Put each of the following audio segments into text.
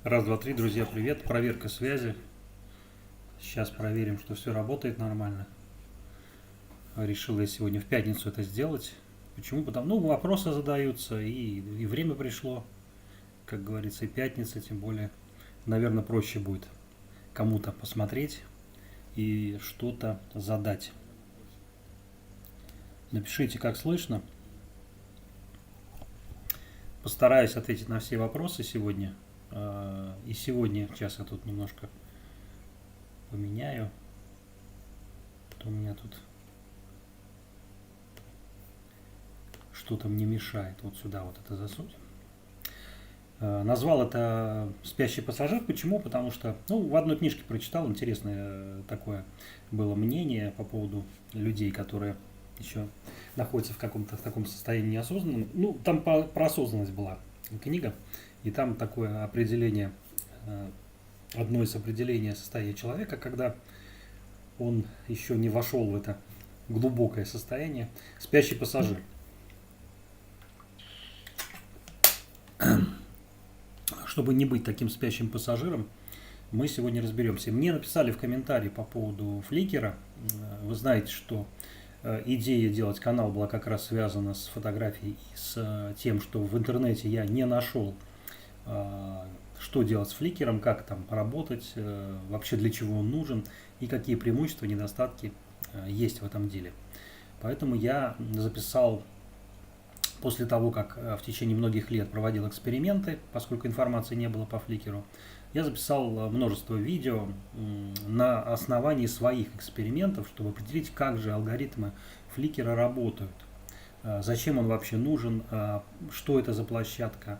Раз, два, три, друзья, привет. Проверка связи. Сейчас проверим, что все работает нормально. Решил я сегодня в пятницу это сделать. Почему? Потому, вопросы задаются, и время пришло, как говорится, и пятница, тем более, наверное, проще будет кому-то посмотреть и что-то задать. Напишите, как слышно. Постараюсь ответить на все вопросы сегодня. И сегодня, сейчас я тут немножко поменяю. У меня тут что-то мне мешает. Вот сюда вот это засунуть. Назвал это «Спящий пассажир». Почему? Потому что в одной книжке прочитал интересное такое было мнение по поводу людей, которые еще находятся в каком-то таком состоянии неосознанном. Там про осознанность была книга, и там такое определение, одно из определений состояния человека, когда он еще не вошел в это глубокое состояние. Спящий пассажир. Чтобы не быть таким спящим пассажиром, мы сегодня разберемся. Мне написали в комментарии по поводу Фликера. Вы знаете, что идея делать канал была как раз связана с фотографией и с тем, что в интернете я не нашел, что делать с Фликером, как там работать, вообще для чего он нужен и какие преимущества, недостатки есть в этом деле. Поэтому я записал, после того, как в течение многих лет проводил эксперименты, поскольку информации не было по Фликеру, я записал множество видео на основании своих экспериментов, чтобы определить, как же алгоритмы Фликера работают, зачем он вообще нужен, что это за площадка,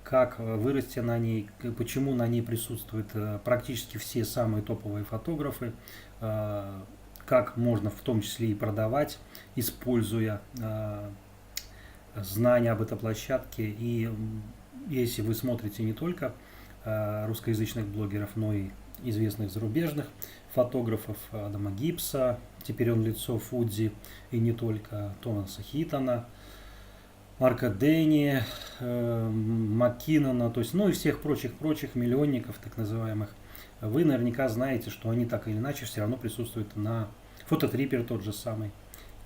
как вырасти на ней, почему на ней присутствуют практически все самые топовые фотографы, как можно в том числе и продавать, используя знания об этой площадке. И если вы смотрите не только русскоязычных блогеров, но и известных зарубежных фотографов, Адама Гибса, теперь он лицо Фудзи, и не только, Томаса Хитона, Марка Дени, Маккинона, то есть, и всех прочих миллионников, так называемых, вы наверняка знаете, что они так или иначе все равно присутствуют на фототрипер тот же самый.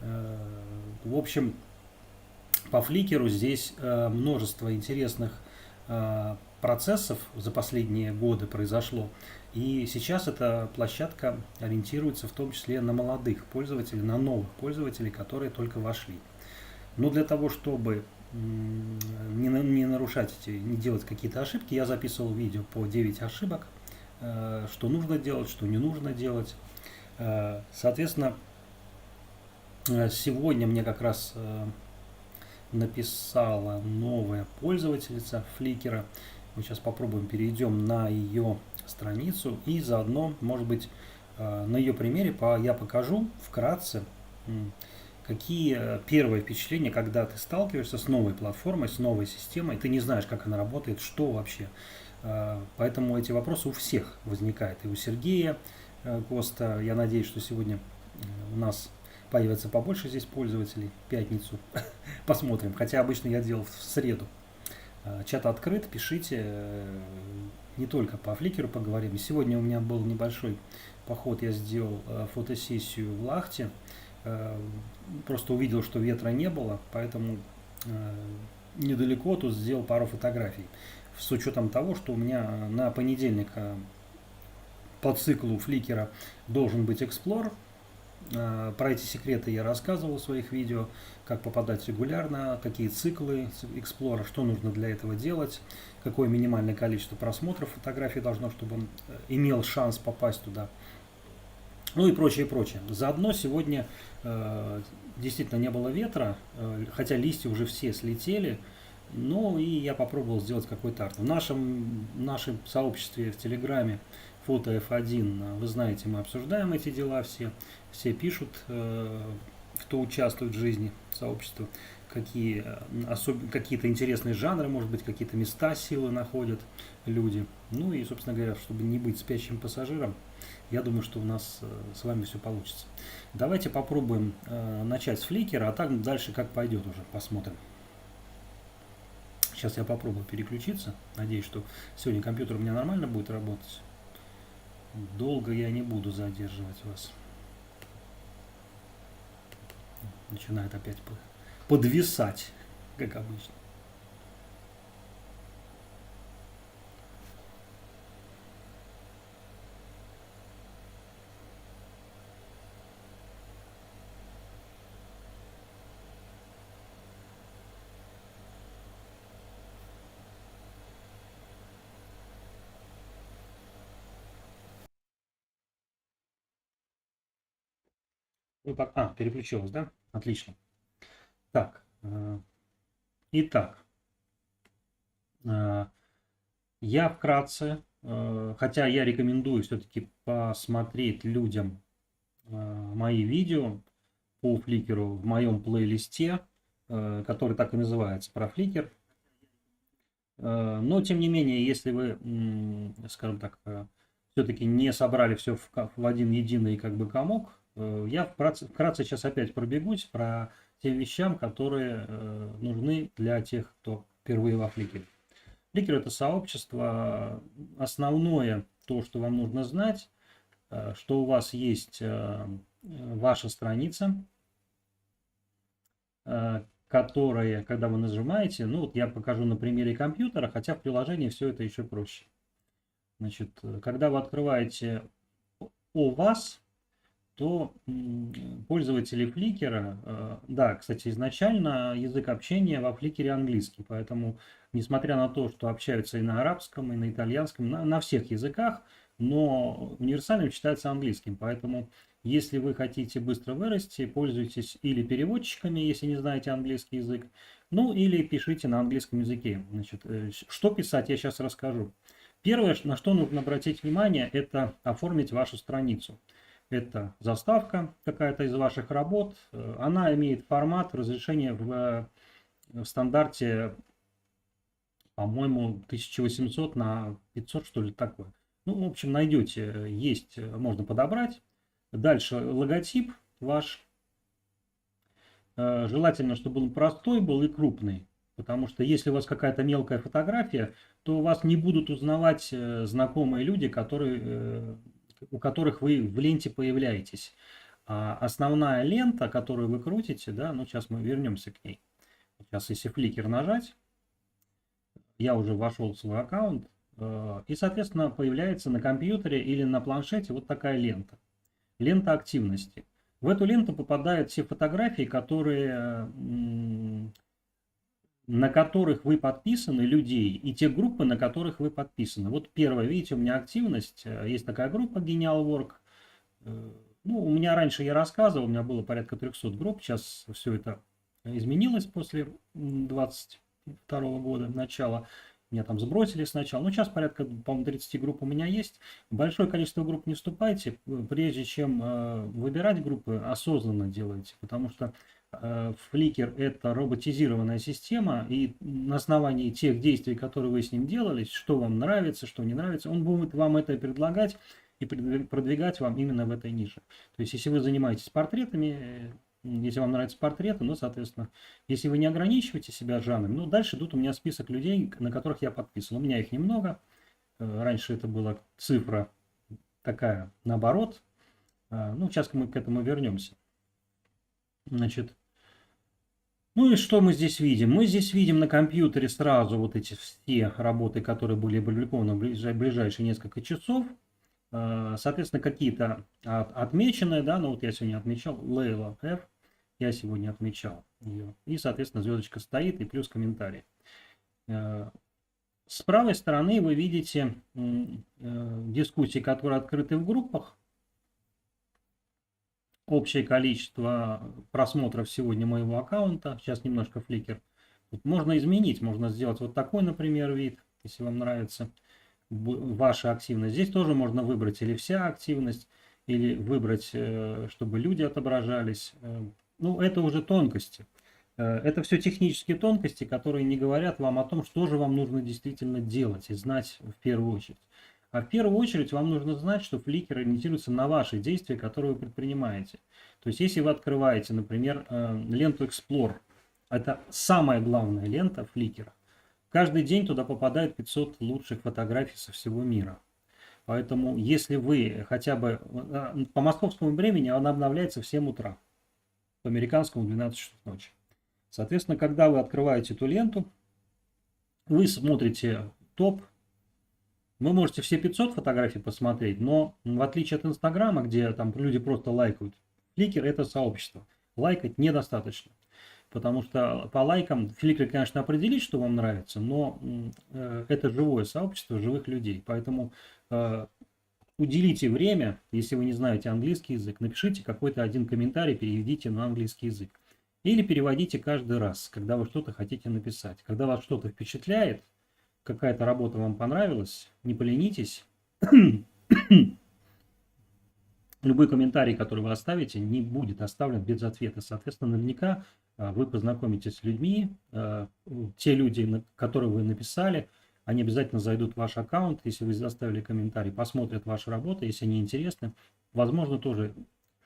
В общем, по Фликеру здесь множество интересных процессов за последние годы произошло. И сейчас эта площадка ориентируется в том числе на молодых пользователей, на новых пользователей, которые только вошли. Но для того, чтобы не нарушать не делать какие-то ошибки, я записывал видео по 9 ошибок, что нужно делать, что не нужно делать. Соответственно, сегодня мне как раз написала новая пользовательница Фликера. Мы сейчас попробуем, перейдем на ее страницу и заодно, может быть, на ее примере я покажу вкратце, какие первые впечатления, когда ты сталкиваешься с новой платформой, с новой системой, ты не знаешь, как она работает, что вообще. Поэтому эти вопросы у всех возникают. И у Сергея Коста. Я надеюсь, что сегодня у нас появится побольше здесь пользователей в пятницу. Посмотрим. Хотя обычно я делал в среду. Чат открыт, пишите. Не только по Фликеру поговорим. Сегодня у меня был небольшой поход. Я сделал фотосессию в Лахте. Просто увидел, что ветра не было, поэтому недалеко тут сделал пару фотографий. С учетом того, что у меня на понедельник по циклу Фликера должен быть Explorer. Про эти секреты я рассказывал в своих видео, как попадать регулярно, какие циклы Explorer, что нужно для этого делать, какое минимальное количество просмотров фотографий должно, чтобы он имел шанс попасть туда. И прочее, прочее. Заодно сегодня действительно не было ветра, хотя листья уже все слетели. И я попробовал сделать какой-то арт. В нашем сообществе в Телеграме фото F1, вы знаете, мы обсуждаем эти дела все пишут, кто участвует в жизни сообщества, какие-то интересные жанры, может быть, какие-то места силы находят люди. И, собственно говоря, чтобы не быть спящим пассажиром, я думаю, что у нас с вами все получится. Давайте попробуем начать с Фликера, а так дальше как пойдет уже, посмотрим. Сейчас я попробую переключиться. Надеюсь, что сегодня компьютер у меня нормально будет работать. Долго я не буду задерживать вас. Начинает опять подвисать, как обычно. Переключилась, да? Отлично. Так, итак, я вкратце, хотя я рекомендую все-таки посмотреть людям мои видео по Flickr в моем плейлисте, который так и называется, про Flickr. Но, тем не менее, если вы, скажем так, все-таки не собрали все в один единый как бы комок, я вкратце сейчас опять пробегусь про те вещам, которые нужны для тех, кто впервые во Flickr. Flickr — это сообщество. Основное, то, что вам нужно знать, что у вас есть ваша страница, которые, когда вы нажимаете, ну вот я покажу на примере компьютера, хотя в приложении все это еще проще. Значит, когда вы открываете о вас, то пользователи Flickr, да, кстати, изначально язык общения во Flickr английский, поэтому, несмотря на то, что общаются и на арабском, и на итальянском, на всех языках, но универсальным считается английским, поэтому если вы хотите быстро вырасти, пользуйтесь или переводчиками, если не знаете английский язык, ну или пишите на английском языке. Значит, что писать, я сейчас расскажу. Первое, на что нужно обратить внимание, это оформить вашу страницу. Это заставка какая-то из ваших работ. Она имеет формат разрешения в стандарте, по-моему, 1800 на 500, что ли, такое. Ну, в общем, найдете, есть, можно подобрать. Дальше логотип ваш. Желательно, чтобы он простой был и крупный. Потому что если у вас какая-то мелкая фотография, то вас не будут узнавать знакомые люди, у которых вы в ленте появляетесь. А основная лента, которую вы крутите, да, ну сейчас мы вернемся к ней. Сейчас если Flickr нажать, я уже вошел в свой аккаунт, и, соответственно, появляется на компьютере или на планшете вот такая лента. Лента активности. В эту ленту попадают все фотографии, на которых вы подписаны, людей, и те группы, на которых вы подписаны. Вот первое, видите, у меня активность, есть такая группа Genial Work. Ну, у меня раньше, я рассказывал, у меня было порядка 300 групп, сейчас все это изменилось после 22 года, начала. Меня там сбросили сначала. Ну, сейчас порядка, по-моему, 30 групп у меня есть. Большое количество групп не вступайте. Прежде чем выбирать группы, осознанно делайте. Потому что Flickr — это роботизированная система. И на основании тех действий, которые вы с ним делали, что вам нравится, что не нравится, он будет вам это предлагать и продвигать вам именно в этой нише. То есть, если вы занимаетесь портретами, если вам нравятся портреты, ну, соответственно, если вы не ограничиваете себя жанром, ну, дальше идут у меня список людей, на которых я подписан. У меня их немного. Раньше это была цифра такая, наоборот. Ну, сейчас мы к этому вернемся. Значит, ну и что мы здесь видим? Мы здесь видим на компьютере сразу вот эти все работы, которые были опубликованы в ближайшие несколько часов. Соответственно, какие-то отмеченные, да, ну вот я сегодня отмечал Лейла F, я сегодня отмечал ее. И, соответственно, звездочка стоит и плюс комментарий. С правой стороны вы видите дискуссии, которые открыты в группах. Общее количество просмотров сегодня моего аккаунта. Сейчас немножко Flickr. Можно изменить, можно сделать вот такой, например, вид, если вам нравится ваша активность. Здесь тоже можно выбрать или вся активность, или выбрать, чтобы люди отображались. Ну, это уже тонкости. Это все технические тонкости, которые не говорят вам о том, что же вам нужно действительно делать и знать в первую очередь. А в первую очередь вам нужно знать, что Flickr ориентируется на ваши действия, которые вы предпринимаете. То есть, если вы открываете, например, ленту Explore, это самая главная лента Flickr, каждый день туда попадает 500 лучших фотографий со всего мира. Поэтому, если вы хотя бы по московскому времени, она обновляется в 7 утра, по американскому 12 часов ночи. Соответственно, когда вы открываете эту ленту, вы смотрите топ, вы можете все 500 фотографий посмотреть, но в отличие от Инстаграма, где там люди просто лайкают, Flickr это сообщество. Лайкать недостаточно. Потому что по лайкам Flickr, конечно, определит, что вам нравится, но это живое сообщество живых людей. Поэтому уделите время, если вы не знаете английский язык, напишите какой-то один комментарий, переведите на английский язык. Или переводите каждый раз, когда вы что-то хотите написать. Когда вас что-то впечатляет, какая-то работа вам понравилась, не поленитесь. Любой комментарий, который вы оставите, не будет оставлен без ответа. Соответственно, наверняка вы познакомитесь с людьми, те люди, которые вы написали, они обязательно зайдут в ваш аккаунт, если вы оставили комментарий, посмотрят ваши работы, если они интересны, возможно, тоже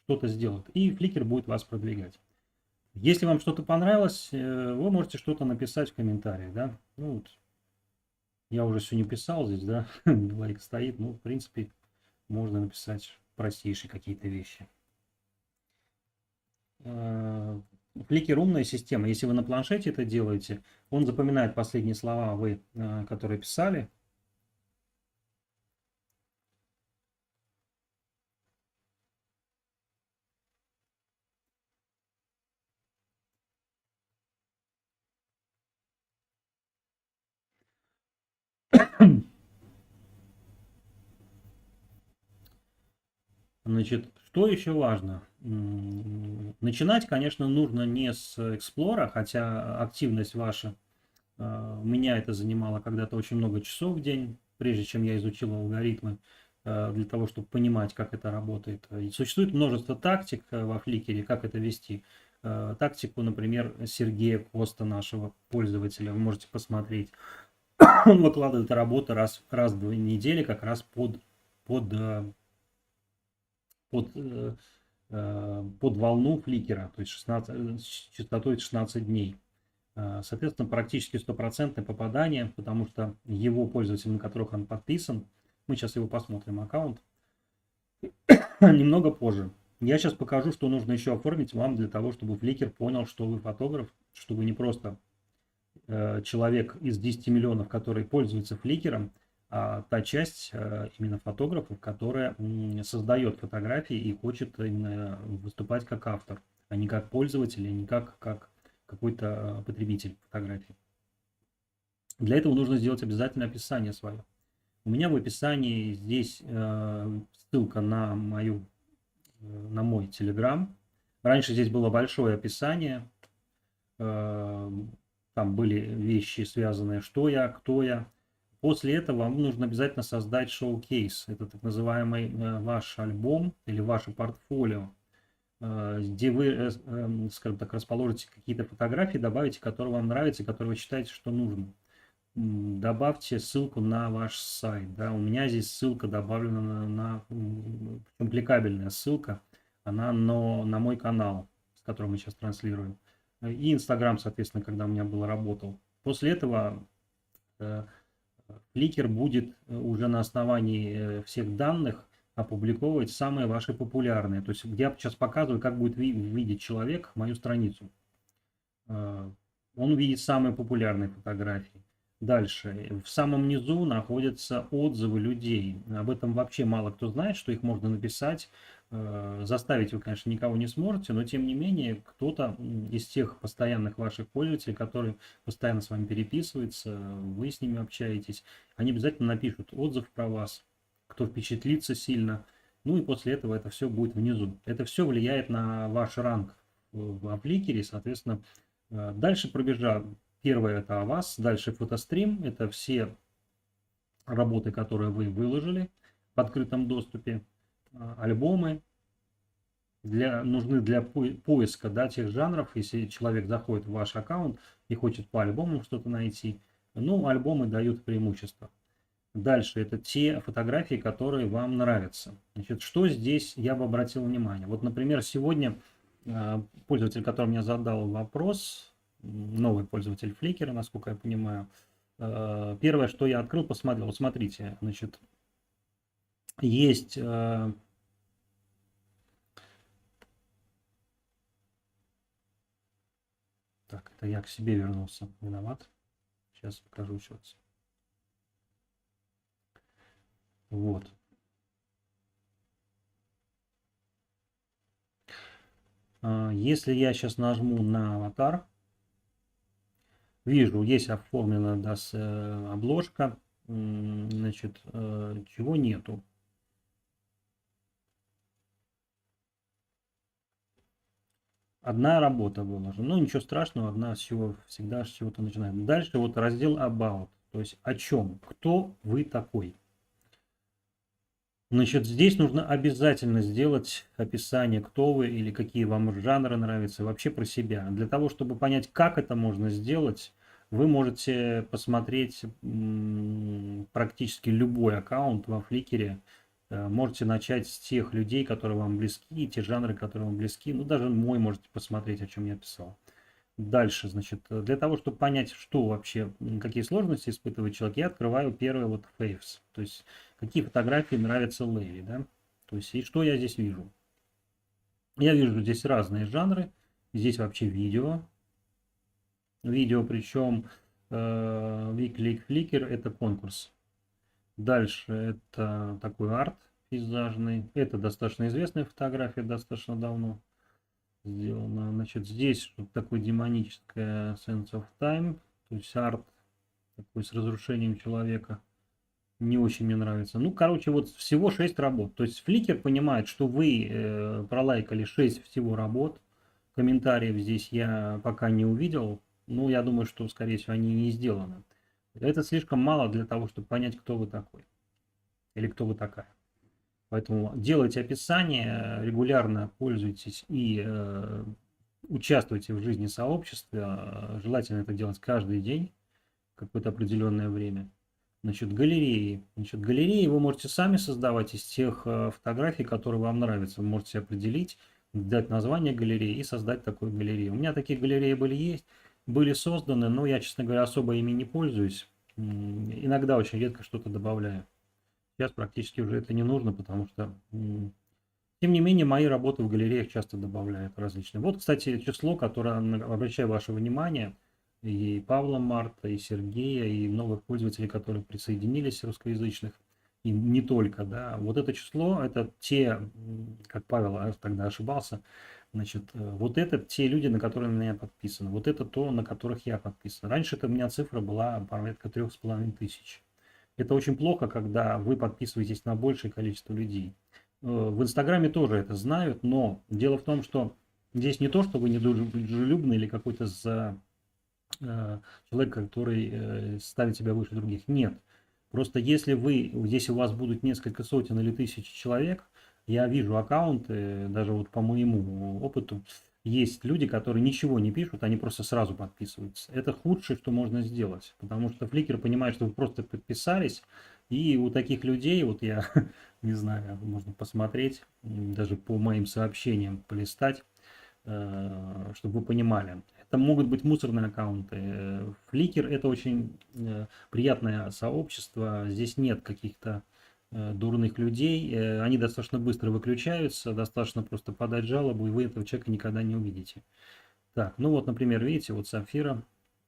что-то сделают. И Flickr будет вас продвигать. Если вам что-то понравилось, вы можете что-то написать в комментариях, да. Ну, вот, я уже все не писал здесь, да, лайк стоит, ну, в принципе, можно написать простейшие какие-то вещи. Flickr умная система. Если вы на планшете это делаете, он запоминает последние слова, которые писали. Значит, что еще важно? Начинать, конечно, нужно не с Explorer, хотя активность ваша, у меня это занимало когда-то очень много часов в день, прежде чем я изучил алгоритмы, для того, чтобы понимать, как это работает. И существует множество тактик во Flickr, как это вести. Тактику, например, Сергея Коста, нашего пользователя, вы можете посмотреть. Он выкладывает работы раз в 2 недели, как раз под волну фликера, то есть 16, с частотой 16 дней. Соответственно, практически стопроцентное попадание, потому что его пользователь, на которых он подписан, мы сейчас его посмотрим, аккаунт, немного позже. Я сейчас покажу, что нужно еще оформить вам для того, чтобы Flickr понял, что вы фотограф, что вы не просто человек из 10 миллионов, который пользуется Flickr, а та часть именно фотографов, которая создает фотографии и хочет именно выступать как автор, а не как пользователь, а не как какой-то потребитель фотографий. Для этого нужно сделать обязательно описание свое. У меня в описании здесь ссылка на мой Telegram. Раньше здесь было большое описание. Там были вещи, связанные, что я, кто я. После этого вам нужно обязательно создать шоу-кейс. Это так называемый ваш альбом или ваше портфолио, где вы, скажем так, расположите какие-то фотографии, добавите, которые вам нравятся, которые вы считаете, что нужно. Добавьте ссылку на ваш сайт. Да. У меня здесь ссылка добавлена причем кликабельная ссылка, она на мой канал, с которым мы сейчас транслируем. И Инстаграм, соответственно, когда у меня работал. После этого Flickr будет уже на основании всех данных опубликовывать самые ваши популярные. То есть я сейчас показываю, как будет видеть человек мою страницу. Он увидит самые популярные фотографии. Дальше. В самом низу находятся отзывы людей. Об этом вообще мало кто знает, что их можно написать. Заставить вы, конечно, никого не сможете, но тем не менее кто-то из тех постоянных ваших пользователей, которые постоянно с вами переписываются, вы с ними общаетесь, они обязательно напишут отзыв про вас, кто впечатлится сильно. Ну и после этого это все будет внизу. Это все влияет на ваш ранг в Flickr, соответственно, дальше пробежав. Первое это о вас, дальше фотострим, это все работы, которые вы выложили в открытом доступе, альбомы, нужны для поиска, да, тех жанров, если человек заходит в ваш аккаунт и хочет по альбомам что-то найти, ну, альбомы дают преимущество. Дальше это те фотографии, которые вам нравятся. Значит, что здесь я бы обратил внимание? Вот, например, сегодня пользователь, который мне задал вопрос, новый пользователь Flickr, насколько я понимаю, Первое, что я открыл, посмотрел. Вот смотрите, значит, есть... Так, это я к себе вернулся. Виноват. Сейчас покажу сейчас. Вот. Если я сейчас нажму на аватар, вижу, есть оформлена обложка, значит, чего нету. Одна работа выложена. Ну, ничего страшного, одна всегда с чего-то начинает. Дальше вот раздел About. То есть о чем? Кто вы такой? Значит, здесь нужно обязательно сделать описание, кто вы или какие вам жанры нравятся, вообще про себя. Для того, чтобы понять, как это можно сделать, вы можете посмотреть практически любой аккаунт во Фликере. Можете начать с тех людей, которые вам близки, те жанры, которые вам близки. Ну, даже мой можете посмотреть, о чем я писал. Дальше, значит, для того, чтобы понять, что вообще, какие сложности испытывает человек, я открываю первый вот Faves. То есть, какие фотографии нравятся Леви, да? То есть, и что я здесь вижу? Я вижу здесь разные жанры. Здесь вообще видео. Видео, причем Weekly Flickr это конкурс. Дальше это такой арт пейзажный. Это достаточно известная фотография, достаточно давно сделано. Значит, здесь что-то такое демоническое Sense of Time, то есть арт такой с разрушением человека. Не очень мне нравится. Ну, короче, вот всего 6 работ. То есть Flickr понимает, что вы пролайкали 6 всего работ. Комментариев здесь я пока не увидел. Ну, я думаю, что, скорее всего, они не сделаны. Это слишком мало для того, чтобы понять, кто вы такой. Или кто вы такая. Поэтому делайте описание, регулярно пользуйтесь и участвуйте в жизни сообщества. Желательно это делать каждый день, какое-то определенное время. Значит, галереи. Значит, галереи вы можете сами создавать из тех фотографий, которые вам нравятся. Вы можете определить, дать название галереи и создать такую галерею. У меня такие галереи были созданы, но я, честно говоря, особо ими не пользуюсь. Иногда очень редко что-то добавляю. Сейчас практически уже это не нужно, потому что, тем не менее, мои работы в галереях часто добавляют различные. Вот, кстати, число, которое, обращаю ваше внимание, и Павла Марта, и Сергея, и новых пользователей, которые присоединились, русскоязычных, и не только, да. Вот это число, это те, как Павел тогда ошибался, значит, вот это те люди, на которые на меня подписаны, вот это то, на которых я подписан. Раньше это у меня цифра была порядка 3500. Это очень плохо, когда вы подписываетесь на большее количество людей. В Инстаграме тоже это знают, но дело в том, что здесь не то, что вы недружелюбный или какой-то человек, который ставит себя выше других. Нет. Просто если здесь у вас будут несколько сотен или тысяч человек, я вижу аккаунты, даже вот по моему опыту, есть люди, которые ничего не пишут, они просто сразу подписываются. Это худшее, что можно сделать, потому что Flickr понимает, что вы просто подписались, и у таких людей, вот я не знаю, можно посмотреть, даже по моим сообщениям полистать, чтобы вы понимали. Это могут быть мусорные аккаунты. Flickr это очень приятное сообщество, здесь нет каких-то дурных людей, они достаточно быстро выключаются, достаточно просто подать жалобу, и вы этого человека никогда не увидите. Так, ну вот, например, видите, вот Сафира,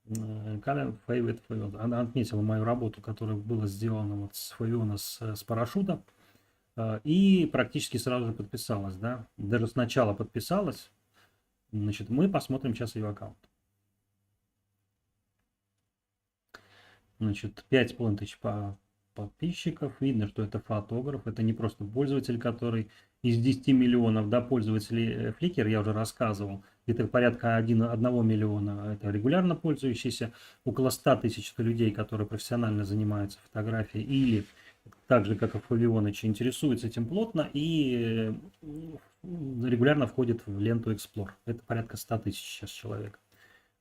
она отметила мою работу, которая была сделана вот с Фавиона с парашюта, и практически сразу же подписалась, да, даже сначала подписалась. Значит, мы посмотрим сейчас ее аккаунт. Значит, 5500 подписчиков. Видно, что это фотограф. Это не просто пользователь, который из 10 миллионов, да, пользователей Flickr, я уже рассказывал, где-то порядка 1 миллиона это регулярно пользующиеся, около 100 тысяч людей, которые профессионально занимаются фотографией или так же, как и Фавионыч, интересуются этим плотно и регулярно входит в ленту Explore. Это порядка 100 тысяч сейчас человек.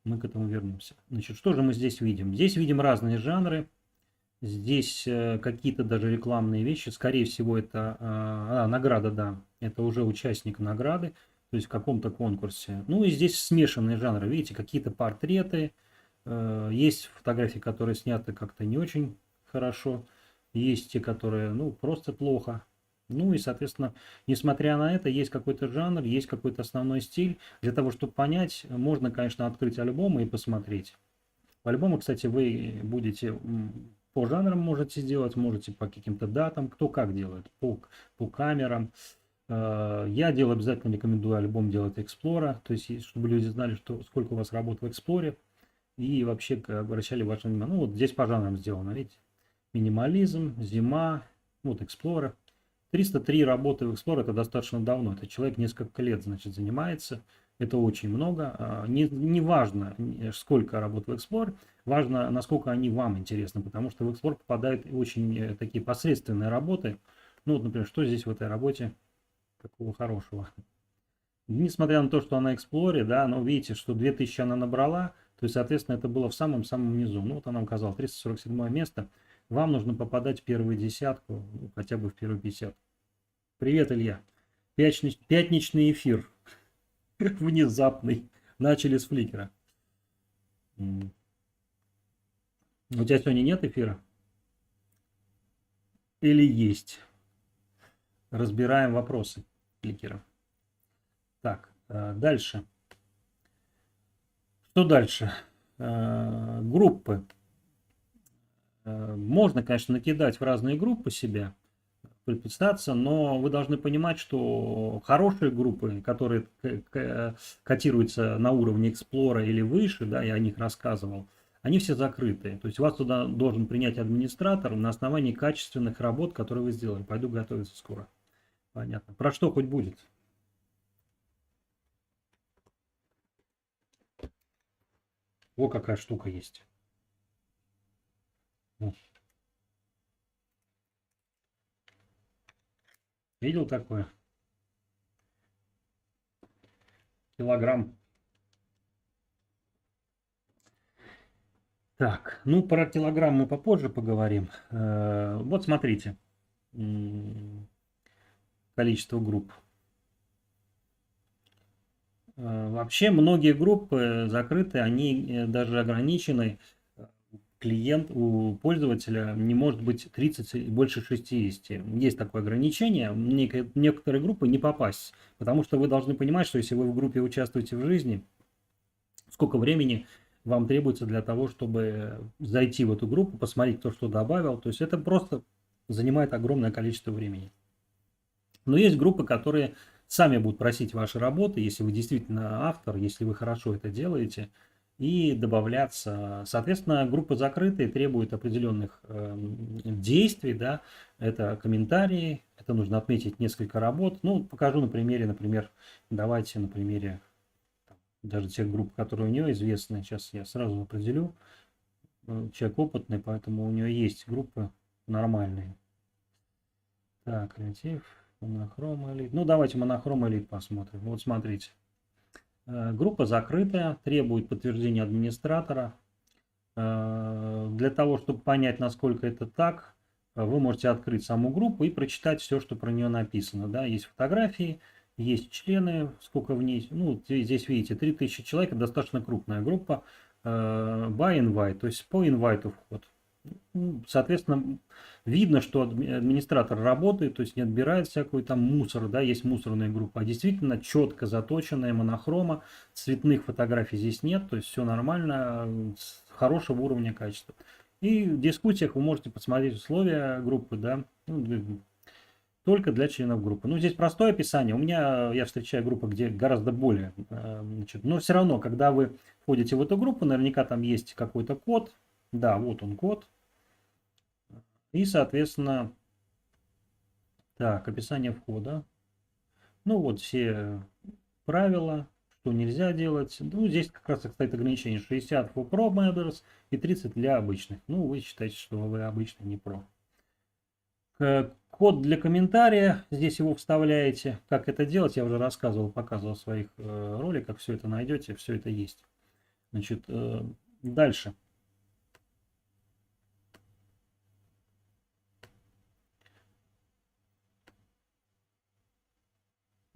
Мы к этому вернемся. Значит, что же мы здесь видим? Здесь видим разные жанры. Здесь какие-то даже рекламные вещи. Скорее всего, это награда, да. Это уже участник награды, то есть в каком-то конкурсе. Ну и здесь смешанные жанры. Видите, какие-то портреты, Есть фотографии, которые сняты как-то не очень хорошо. Есть те, которые, ну, просто плохо. Ну и, соответственно, несмотря на это, есть какой-то жанр, есть какой-то основной стиль. Для того, чтобы понять, можно, конечно, открыть альбомы и посмотреть. По альбому, кстати, вы будете по жанрам можете сделать, можете по каким-то датам, кто как делает, по камерам. Я делаю, обязательно рекомендую альбом делать Explorer, то есть, чтобы люди знали, что, сколько у вас работ в Explorer, и вообще обращали ваше внимание. Ну, вот здесь по жанрам сделано, видите. Минимализм, зима, вот Explorer. 303 работы в Explorer это достаточно давно. Это человек несколько лет, значит, занимается. Это очень много. Не важно, сколько работ в Explorer, важно, насколько они вам интересны, потому что в Explorer попадают очень такие посредственные работы. Ну, вот, например, что здесь в этой работе такого хорошего? Несмотря на то, что она Explorer, да, но видите, что 2000 она набрала, то есть, соответственно, это было в самом-самом низу. Ну, вот она указала 347 место. Вам нужно попадать в первую десятку, ну, хотя бы в первую 50. Привет, Илья. Пятничный эфир. Внезапный. Начали с фликера. У тебя сегодня нет эфира? Или есть? Разбираем вопросы фликера. Так, дальше. Что дальше? Группы. Можно, конечно, накидать в разные группы себя, подписаться, но вы должны понимать, что хорошие группы, которые котируются на уровне Explorer или выше, да, я о них рассказывал, они все закрытые. То есть вас туда должен принять администратор на основании качественных работ, которые вы сделали. Пойду готовиться скоро. Понятно. Про что хоть будет? О, какая штука есть. Видел такое? Килограмм. Так, ну про килограмм мы попозже поговорим. Вот смотрите. Количество групп. Вообще многие группы закрыты, они даже ограничены. Клиент у пользователя не может быть 30 и больше 60. Есть такое ограничение. Некоторые группы не попасть. Потому что вы должны понимать, что если вы в группе участвуете в жизни, сколько времени вам требуется для того, чтобы зайти в эту группу, посмотреть, кто что добавил. То есть это просто занимает огромное количество времени. Но есть группы, которые сами будут просить ваши работы, если вы действительно автор, если вы хорошо это делаете, и добавляться. Соответственно, группы закрытые требуют определенных действий, да, это комментарии, это нужно отметить несколько работ. Ну, покажу на примере, например, давайте на примере даже тех групп, которые у нее известны. Сейчас я сразу определю. Человек опытный, поэтому у нее есть группы нормальные. Так, креатив, монохром элит. Ну, давайте монохром элит посмотрим. Вот смотрите. Группа закрытая, требует подтверждения администратора. Для того, чтобы понять, насколько это так, вы можете открыть саму группу и прочитать все, что про нее написано. Да? Есть фотографии, есть члены, сколько в ней. Ну, здесь видите, 3000 человек, это достаточно крупная группа. By invite, то есть по инвайту вход. Соответственно, видно, что администратор работает, то есть не отбирает всякую там мусор, да, есть мусорная группа, а действительно четко заточенная монохрома, цветных фотографий здесь нет, то есть все нормально, хорошего уровня качества. И в дискуссиях вы можете посмотреть условия группы, да, только для членов группы. Ну, здесь простое описание. У меня, я встречаю группы, где гораздо более, значит, но все равно, когда вы входите в эту группу, наверняка там есть какой-то код. Да, вот он код. И, соответственно, так, описание входа. Ну, вот все правила, что нельзя делать. Ну, здесь как раз стоит ограничение 60 for Pro members и 30 для обычных. Ну, вы считаете, что вы обычный, не Pro. Код для комментария, здесь его вставляете. Как это делать, я уже рассказывал, показывал в своих роликах. Все это найдете, все это есть. Значит, дальше.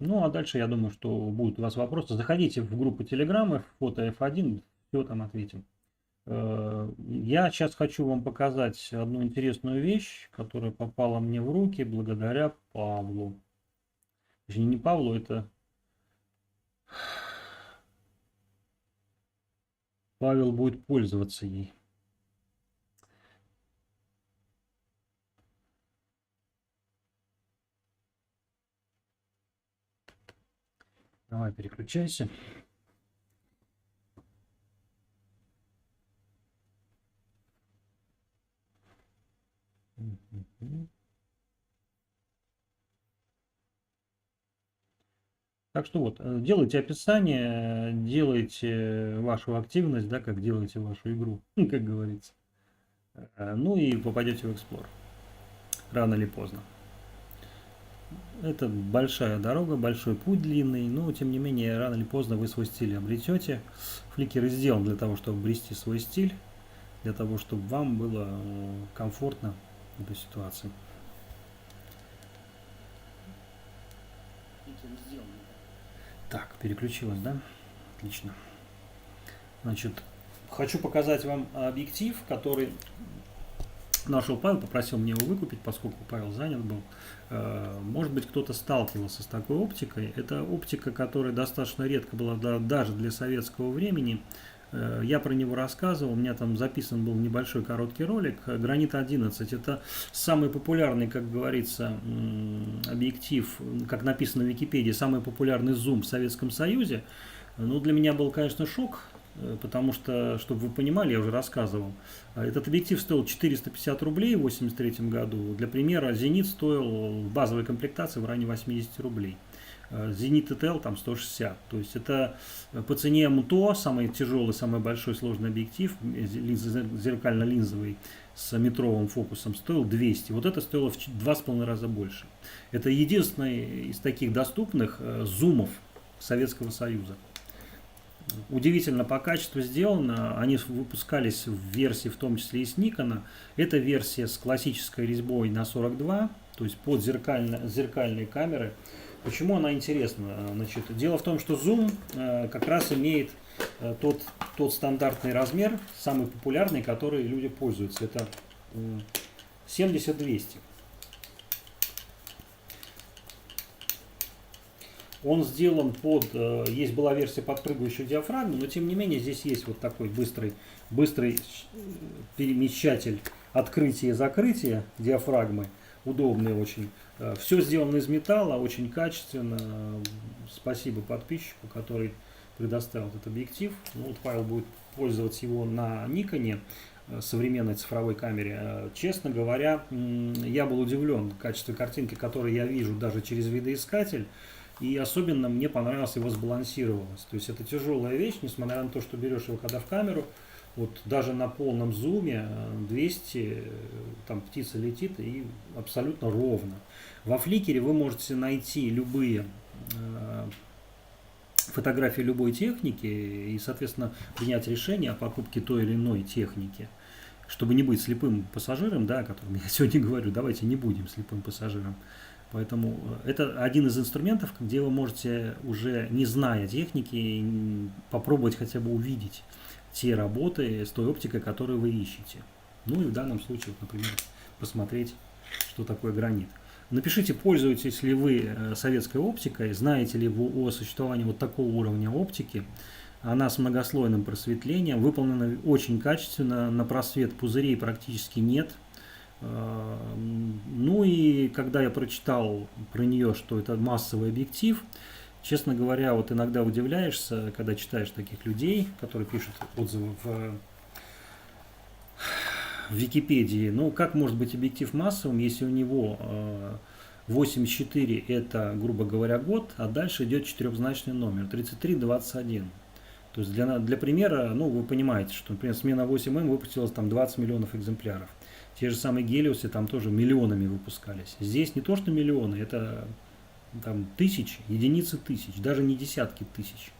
Ну, а дальше, я думаю, что будут у вас вопросы. Заходите в группу Телеграма, фото F1, все там ответим. Я сейчас хочу вам показать одну интересную вещь, которая попала мне в руки благодаря Павлу. Точнее, не Павлу, это Павел будет пользоваться ей. Давай, переключайся. Так что вот, делайте описание, делайте вашу активность, да, как делаете вашу игру, как говорится. Ну и попадете в Explorer. Рано или поздно. Это большая дорога, большой путь длинный, но тем не менее, рано или поздно вы свой стиль обретете. Flickr и сделан для того, чтобы обрести свой стиль, для того, чтобы вам было комфортно в этой ситуации. Так, переключилась, да? Отлично. Значит, хочу показать вам объектив, который нашел Павел, попросил мне его выкупить, поскольку Павел занят был. Может быть, кто-то сталкивался с такой оптикой. Это оптика, которая достаточно редко была даже для советского времени. Я про него рассказывал, у меня там записан был небольшой короткий ролик. Гранит 11 это самый популярный, как говорится, объектив, как написано в Википедии, самый популярный зум в Советском Союзе. Ну, для меня был, конечно, шок, потому что, чтобы вы понимали, я уже рассказывал, этот объектив стоил 450 рублей в 1983 году. Для примера, Зенит стоил в базовой комплектации в районе 80 рублей. Зенит ТТЛ там 160. То есть это по цене МУТО, самый тяжелый, самый большой сложный объектив, зеркально-линзовый с метровым фокусом, стоил 200. Вот это стоило в 2,5 раза больше. Это единственный из таких доступных зумов Советского Союза. Удивительно по качеству сделано. Они выпускались в версии, в том числе и с Nikon. Это версия с классической резьбой на 42, то есть под зеркальные камеры. Почему она интересна? Значит, дело в том, что зум как раз имеет тот стандартный размер, самый популярный, который люди пользуются. Это 70-200. Он сделан под, была версия подпрыгивающей диафрагмы, но тем не менее здесь есть вот такой быстрый перемещатель открытия и закрытия диафрагмы, удобный очень. Все сделано из металла, очень качественно. Спасибо подписчику, который предоставил этот объектив. Ну, вот Павел будет пользоваться его на Никоне, современной цифровой камере. Честно говоря, я был удивлен качеством картинки, которую я вижу даже через видоискатель. И особенно мне понравилась его сбалансированность. То есть это тяжелая вещь, несмотря на то, что берешь его когда в камеру, вот даже на полном зуме 200, там птица летит и абсолютно ровно. Во Flickr вы можете найти любые фотографии любой техники и, соответственно, принять решение о покупке той или иной техники. Чтобы не быть слепым пассажиром, да, о котором я сегодня говорю, давайте не будем слепым пассажиром. Поэтому это один из инструментов, где вы можете, уже не зная техники, попробовать хотя бы увидеть те работы с той оптикой, которую вы ищете. Ну и в данном случае, вот, например, посмотреть, что такое гранит. Напишите, пользуетесь ли вы советской оптикой, знаете ли вы о существовании вот такого уровня оптики. Она с многослойным просветлением, выполнена очень качественно, на просвет пузырей практически нет. Ну и когда я прочитал про нее, что это массовый объектив, честно говоря, вот иногда удивляешься, когда читаешь таких людей, которые пишут отзывы в Википедии. Ну, как может быть объектив массовым, если у него 84 это, грубо говоря, год, а дальше идет четырехзначный номер 3321. То есть для примера, ну, вы понимаете, что, например, смена 8М выпустилась там 20 миллионов экземпляров. Те же самые Гелиосы там тоже миллионами выпускались. Здесь не то, что миллионы, это там тысячи, единицы тысяч, даже не десятки тысяч.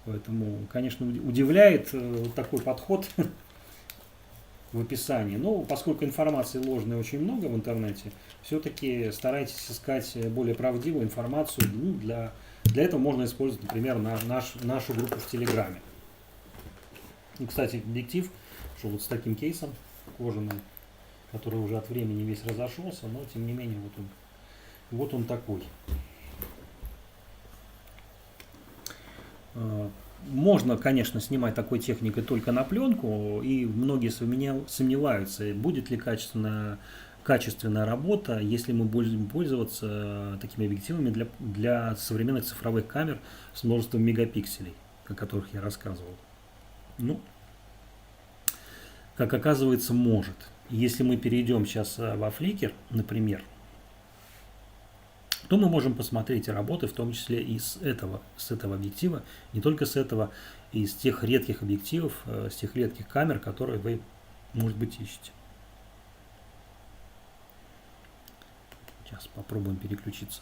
Поэтому, конечно, удивляет такой подход в описании. Но поскольку информации ложной очень много в интернете, все-таки старайтесь искать более правдивую информацию. Ну, для этого можно использовать, например, нашу группу в Телеграме. И, кстати, объектив что вот с таким кейсом кожаным, который уже от времени весь разошелся, но тем не менее вот он такой. Можно, конечно, снимать такой техникой только на пленку, и многие сомневаются, будет ли качественная работа, если мы будем пользоваться такими объективами для современных цифровых камер с множеством мегапикселей, о которых я рассказывал. Ну, как оказывается, может. Если мы перейдем сейчас во Flickr, например, то мы можем посмотреть работы, в том числе и с этого объектива, не только с этого, и с тех редких объективов, с тех редких камер, которые вы, может быть, ищете. Сейчас попробуем переключиться.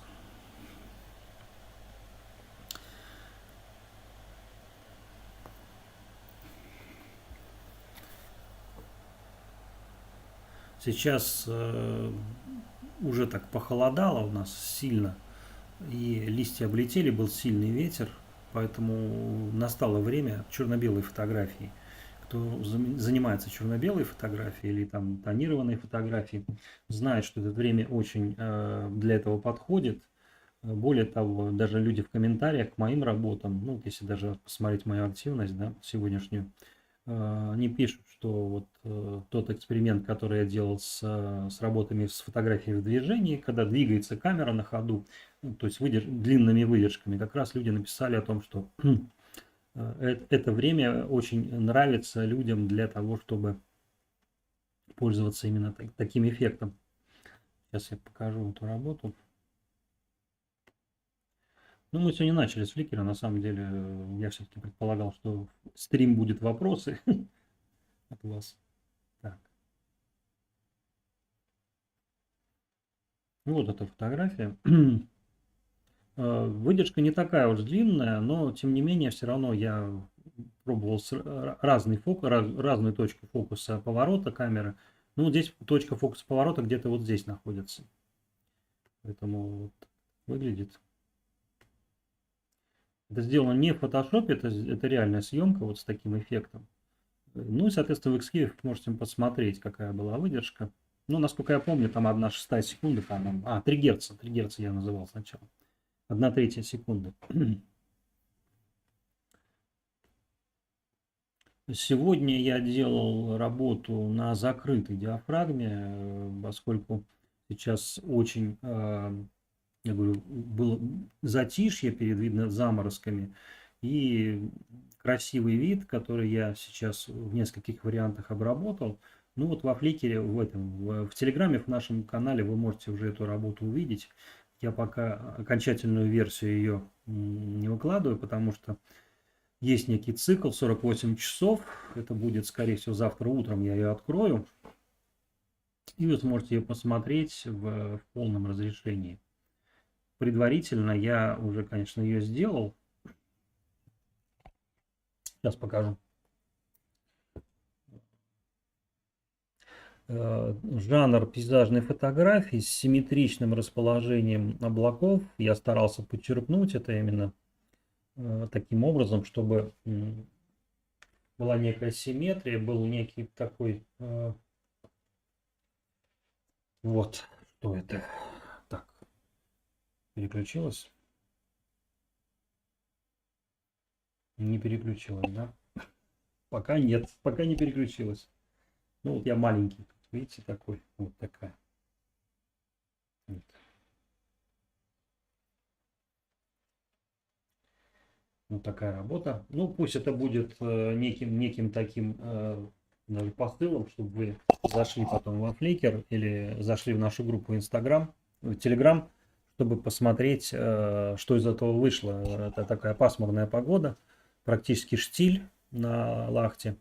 Сейчас уже так похолодало у нас сильно, и листья облетели, был сильный ветер, поэтому настало время черно-белой фотографии. Кто занимается черно-белой фотографией или там тонированной фотографией, знает, что это время очень для этого подходит. Более того, даже люди в комментариях к моим работам, ну, если даже посмотреть мою активность, да, сегодняшнюю, они пишут, что вот тот эксперимент, который я делал с работами с фотографией в движении, когда двигается камера на ходу, ну, то есть длинными выдержками, как раз люди написали о том, что это время очень нравится людям для того, чтобы пользоваться именно таким эффектом. Сейчас я покажу эту работу. Ну, мы сегодня начали с Flickr, на самом деле я все-таки предполагал, что стрим будет вопросы от вас. Так. Вот эта фотография. Выдержка не такая уж длинная, но тем не менее все равно я пробовал разную точку фокуса поворота камеры. Ну, здесь точка фокуса поворота где-то вот здесь находится. Поэтому вот выглядит. Это сделано не в фотошопе, это реальная съемка вот с таким эффектом. Ну и, соответственно, в Xcode можете посмотреть, какая была выдержка. Ну, насколько я помню, там 1/6 секунды, по-моему. 3 Гц. 3 Гц я называл сначала. 1/3 секунды. Сегодня я делал работу на закрытой диафрагме, поскольку сейчас очень, я говорю, было затишье перед, видно, заморозками. И красивый вид, который я сейчас в нескольких вариантах обработал. Ну вот во Flickr, в Телеграме, в нашем канале вы можете уже эту работу увидеть. Я пока окончательную версию ее не выкладываю, потому что есть некий цикл 48 часов. Это будет, скорее всего, завтра утром я ее открою. И вы сможете ее посмотреть в полном разрешении. Предварительно я уже, конечно, ее сделал. Сейчас покажу. Жанр пейзажной фотографии с симметричным расположением облаков. Я старался подчеркнуть это именно таким образом, чтобы была некая симметрия, был некий такой... Вот, что это? Так, переключилось? Не переключилось, да? Пока нет, пока не переключилось. Ну вот я маленький, видите, такой, вот такая. Вот. Вот такая работа. Ну пусть это будет неким таким даже посылом, чтобы вы зашли потом во Flickr или зашли в нашу группу Instagram, Telegram, чтобы посмотреть, что из этого вышло. Это такая пасмурная погода, практически штиль на Лахте.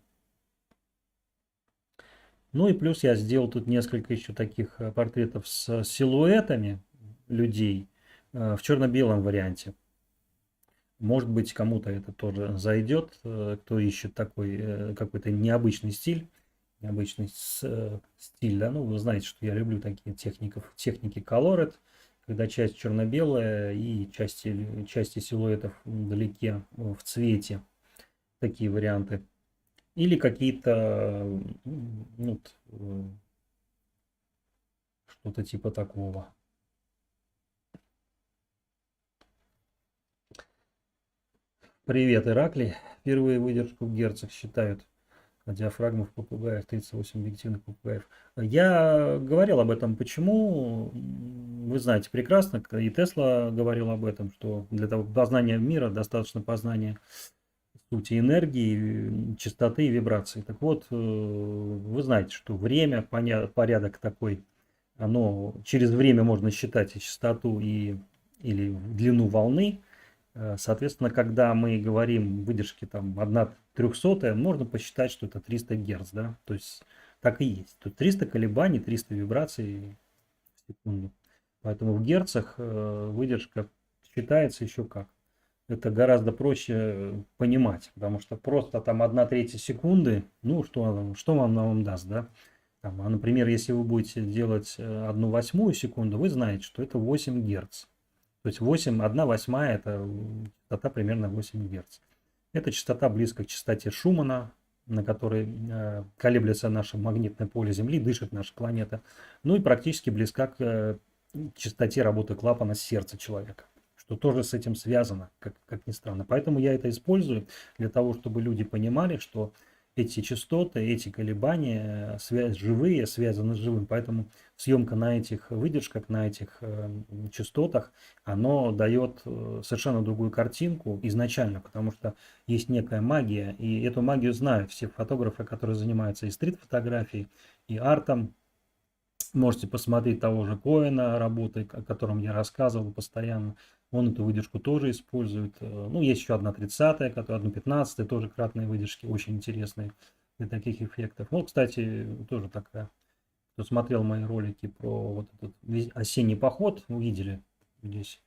Ну и плюс я сделал тут несколько еще таких портретов с силуэтами людей в черно-белом варианте. Может быть, кому-то это тоже зайдет, кто ищет такой какой-то необычный стиль, стиль, да, ну вы знаете, что я люблю такие техники Colored, когда часть черно-белая и части силуэтов вдалеке в цвете, такие варианты. или какие-то, ну, что-то типа такого. Привет, Ираклий. Впервые выдержку в герцах считают. Диафрагму в попугаях, 38 объективных попугаев. Я говорил об этом. Почему? Вы знаете прекрасно, и Тесла говорил об этом, что для того познания мира достаточно познания сути энергии, частоты и вибрации. Так вот, вы знаете, что время, порядок такой, оно через время можно считать и частоту, или длину волны. Соответственно, когда мы говорим выдержки там 1/300, можно посчитать, что это 300 Гц, да, то есть так и есть. Тут 300 колебаний, 300 вибраций в секунду. Поэтому в герцах выдержка считается еще как. Это гораздо проще понимать, потому что просто там 1/3 секунды, ну что она вам даст, да? Там, например, если вы будете делать 1/8 секунду, вы знаете, что это 8 Гц. То есть 8, 1/8 это частота примерно 8 Гц. Это частота близко к частоте Шумана, на которой колеблется наше магнитное поле Земли, дышит наша планета. Ну и практически близка к частоте работы клапана сердца человека, что тоже с этим связано, как ни странно. Поэтому я это использую для того, чтобы люди понимали, что эти частоты, эти колебания живые, связаны с живым. Поэтому съемка на этих выдержках, на этих частотах, оно дает совершенно другую картинку изначально, потому что есть некая магия, и эту магию знают все фотографы, которые занимаются и стрит-фотографией, и артом. Можете посмотреть того же Коэна, работы, о котором я рассказывал постоянно. Он эту выдержку тоже использует. Ну, есть еще 1/30, которая 1/15, тоже кратные выдержки, очень интересные для таких эффектов. Вот, кстати, тоже такая. Кто смотрел мои ролики про вот этот осенний поход, увидели здесь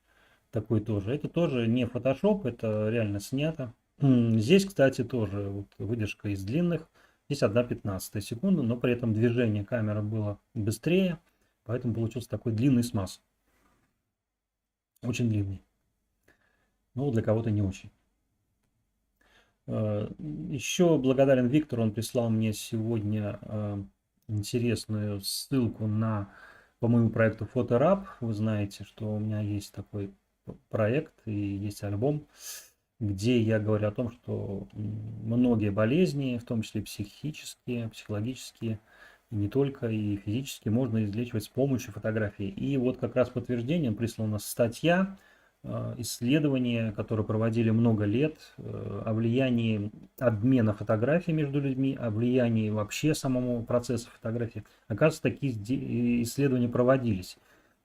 такой тоже. Это тоже не фотошоп, это реально снято. Здесь, кстати, тоже вот выдержка из длинных. Здесь 1/15 секунды, но при этом движение камеры было быстрее, поэтому получился такой длинный смаз. Очень длинный. Но для кого-то не очень. Еще благодарен Виктору, он прислал мне сегодня интересную ссылку по моему проекту Photorab. Вы знаете, что у меня есть такой проект и есть альбом, где я говорю о том, что многие болезни, в том числе психические, психологические, и не только, и физически, можно излечивать с помощью фотографии. И вот как раз подтверждением прислана статья, исследования, которые проводили много лет, о влиянии обмена фотографий между людьми, о влиянии вообще самого процесса фотографии. Оказывается, такие исследования проводились.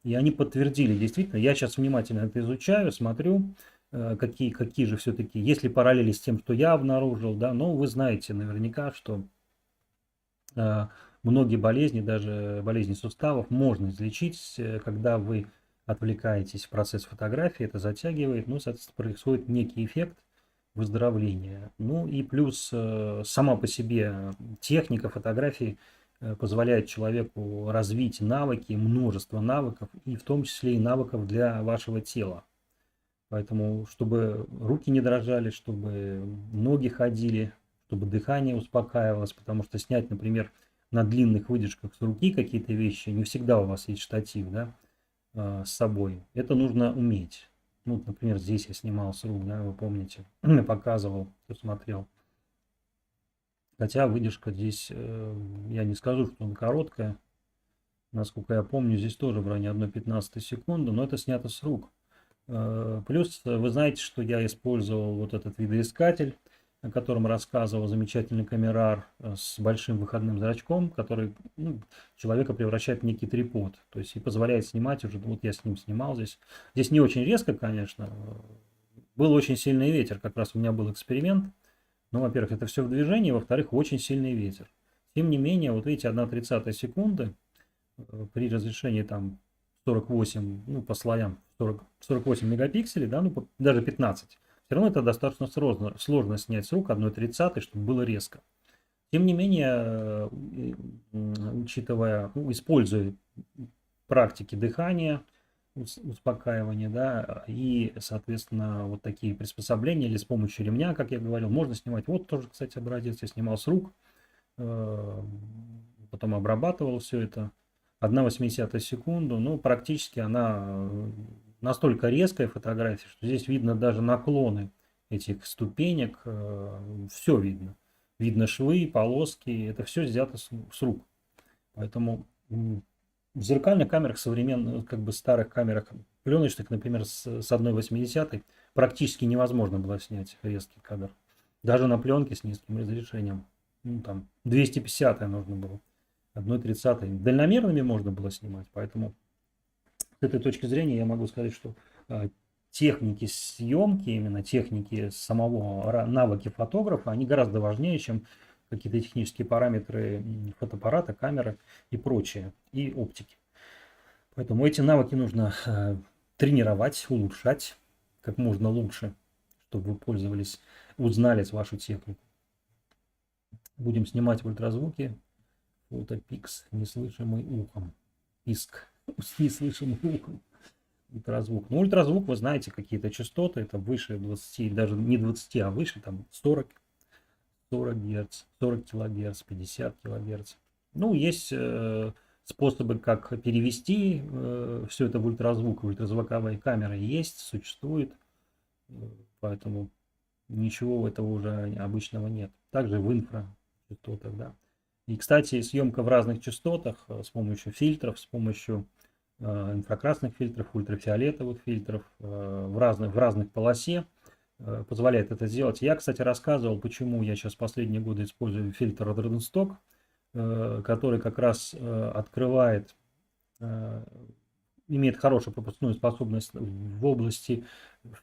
И они подтвердили, действительно, я сейчас внимательно это изучаю, смотрю, какие же все-таки, есть ли параллели с тем, что я обнаружил, да, но вы знаете наверняка, что многие болезни, даже болезни суставов, можно излечить, когда вы отвлекаетесь в процесс фотографии, это затягивает, ну, соответственно, происходит некий эффект выздоровления. Ну и плюс сама по себе техника фотографии позволяет человеку развить навыки, множество навыков, и в том числе и навыков для вашего тела. Поэтому, чтобы руки не дрожали, чтобы ноги ходили, чтобы дыхание успокаивалось, потому что снять, например, на длинных выдержках с руки какие-то вещи, не всегда у вас есть штатив, да, с собой. Это нужно уметь. Ну, например, здесь я снимал с рук, да, вы помните, показывал, кто смотрел. Хотя выдержка здесь, я не скажу, что она короткая. Насколько я помню, здесь тоже в районе 1/15 секунды, но это снято с рук. Плюс вы знаете, что я использовал вот этот видоискатель, о котором рассказывал, замечательный камерар с большим выходным зрачком, который человека превращает в некий трипод. То есть и позволяет снимать уже, вот я с ним снимал здесь. Здесь не очень резко, конечно. Был очень сильный ветер, как раз у меня был эксперимент. Ну, во-первых, это все в движении, во-вторых, очень сильный ветер. Тем не менее, вот видите, 1/30 секунды при разрешении там 48, ну, по слоям 48 мегапикселей, да, ну, даже 15. Все равно это достаточно сложно снять с рук 1/30, чтобы было резко. Тем не менее, учитывая, используя практики дыхания, успокаивание, да, и, соответственно, вот такие приспособления или с помощью ремня, как я говорил, можно снимать. Вот тоже, кстати, образец я снимал с рук, потом обрабатывал все это. 1/80 секунду, ну, практически она настолько резкая фотография, что здесь видно даже наклоны этих ступенек, все видно. Видно швы, полоски, это все взято с рук. Поэтому в зеркальных камерах современных, как бы старых камерах пленочных, например, с 1/80 практически невозможно было снять резкий кадр. Даже на пленке с низким разрешением. Ну, там 250 нужно было. 1/30. Дальномерными можно было снимать. Поэтому с этой точки зрения я могу сказать, что техники съемки, именно техники самого навыки фотографа, они гораздо важнее, чем какие-то технические параметры фотоаппарата, камеры и прочее, и оптики. Поэтому эти навыки нужно тренировать, улучшать как можно лучше, чтобы вы пользовались, узнали вашу технику. Будем снимать в ультразвуке. Фотопикс, неслышимый ухом. Писк с неслышимым ухом. Ультразвук. Ну, ультразвук, вы знаете, какие-то частоты, это выше 20, даже не 20, а выше, там 40 Гц, 40 кГц, 50 кГц. Ну, есть способы, как перевести все это в ультразвук, ультразвуковые камеры есть, существует, поэтому ничего этого уже обычного нет. Также в инфрачастотах, да. И, кстати, съемка в разных частотах с помощью фильтров, с помощью инфракрасных фильтров, ультрафиолетовых фильтров в разных полосе позволяет это сделать. Я, кстати, рассказывал, почему я сейчас последние годы использую фильтр Rodenstock, который как раз открывает, имеет хорошую пропускную способность в области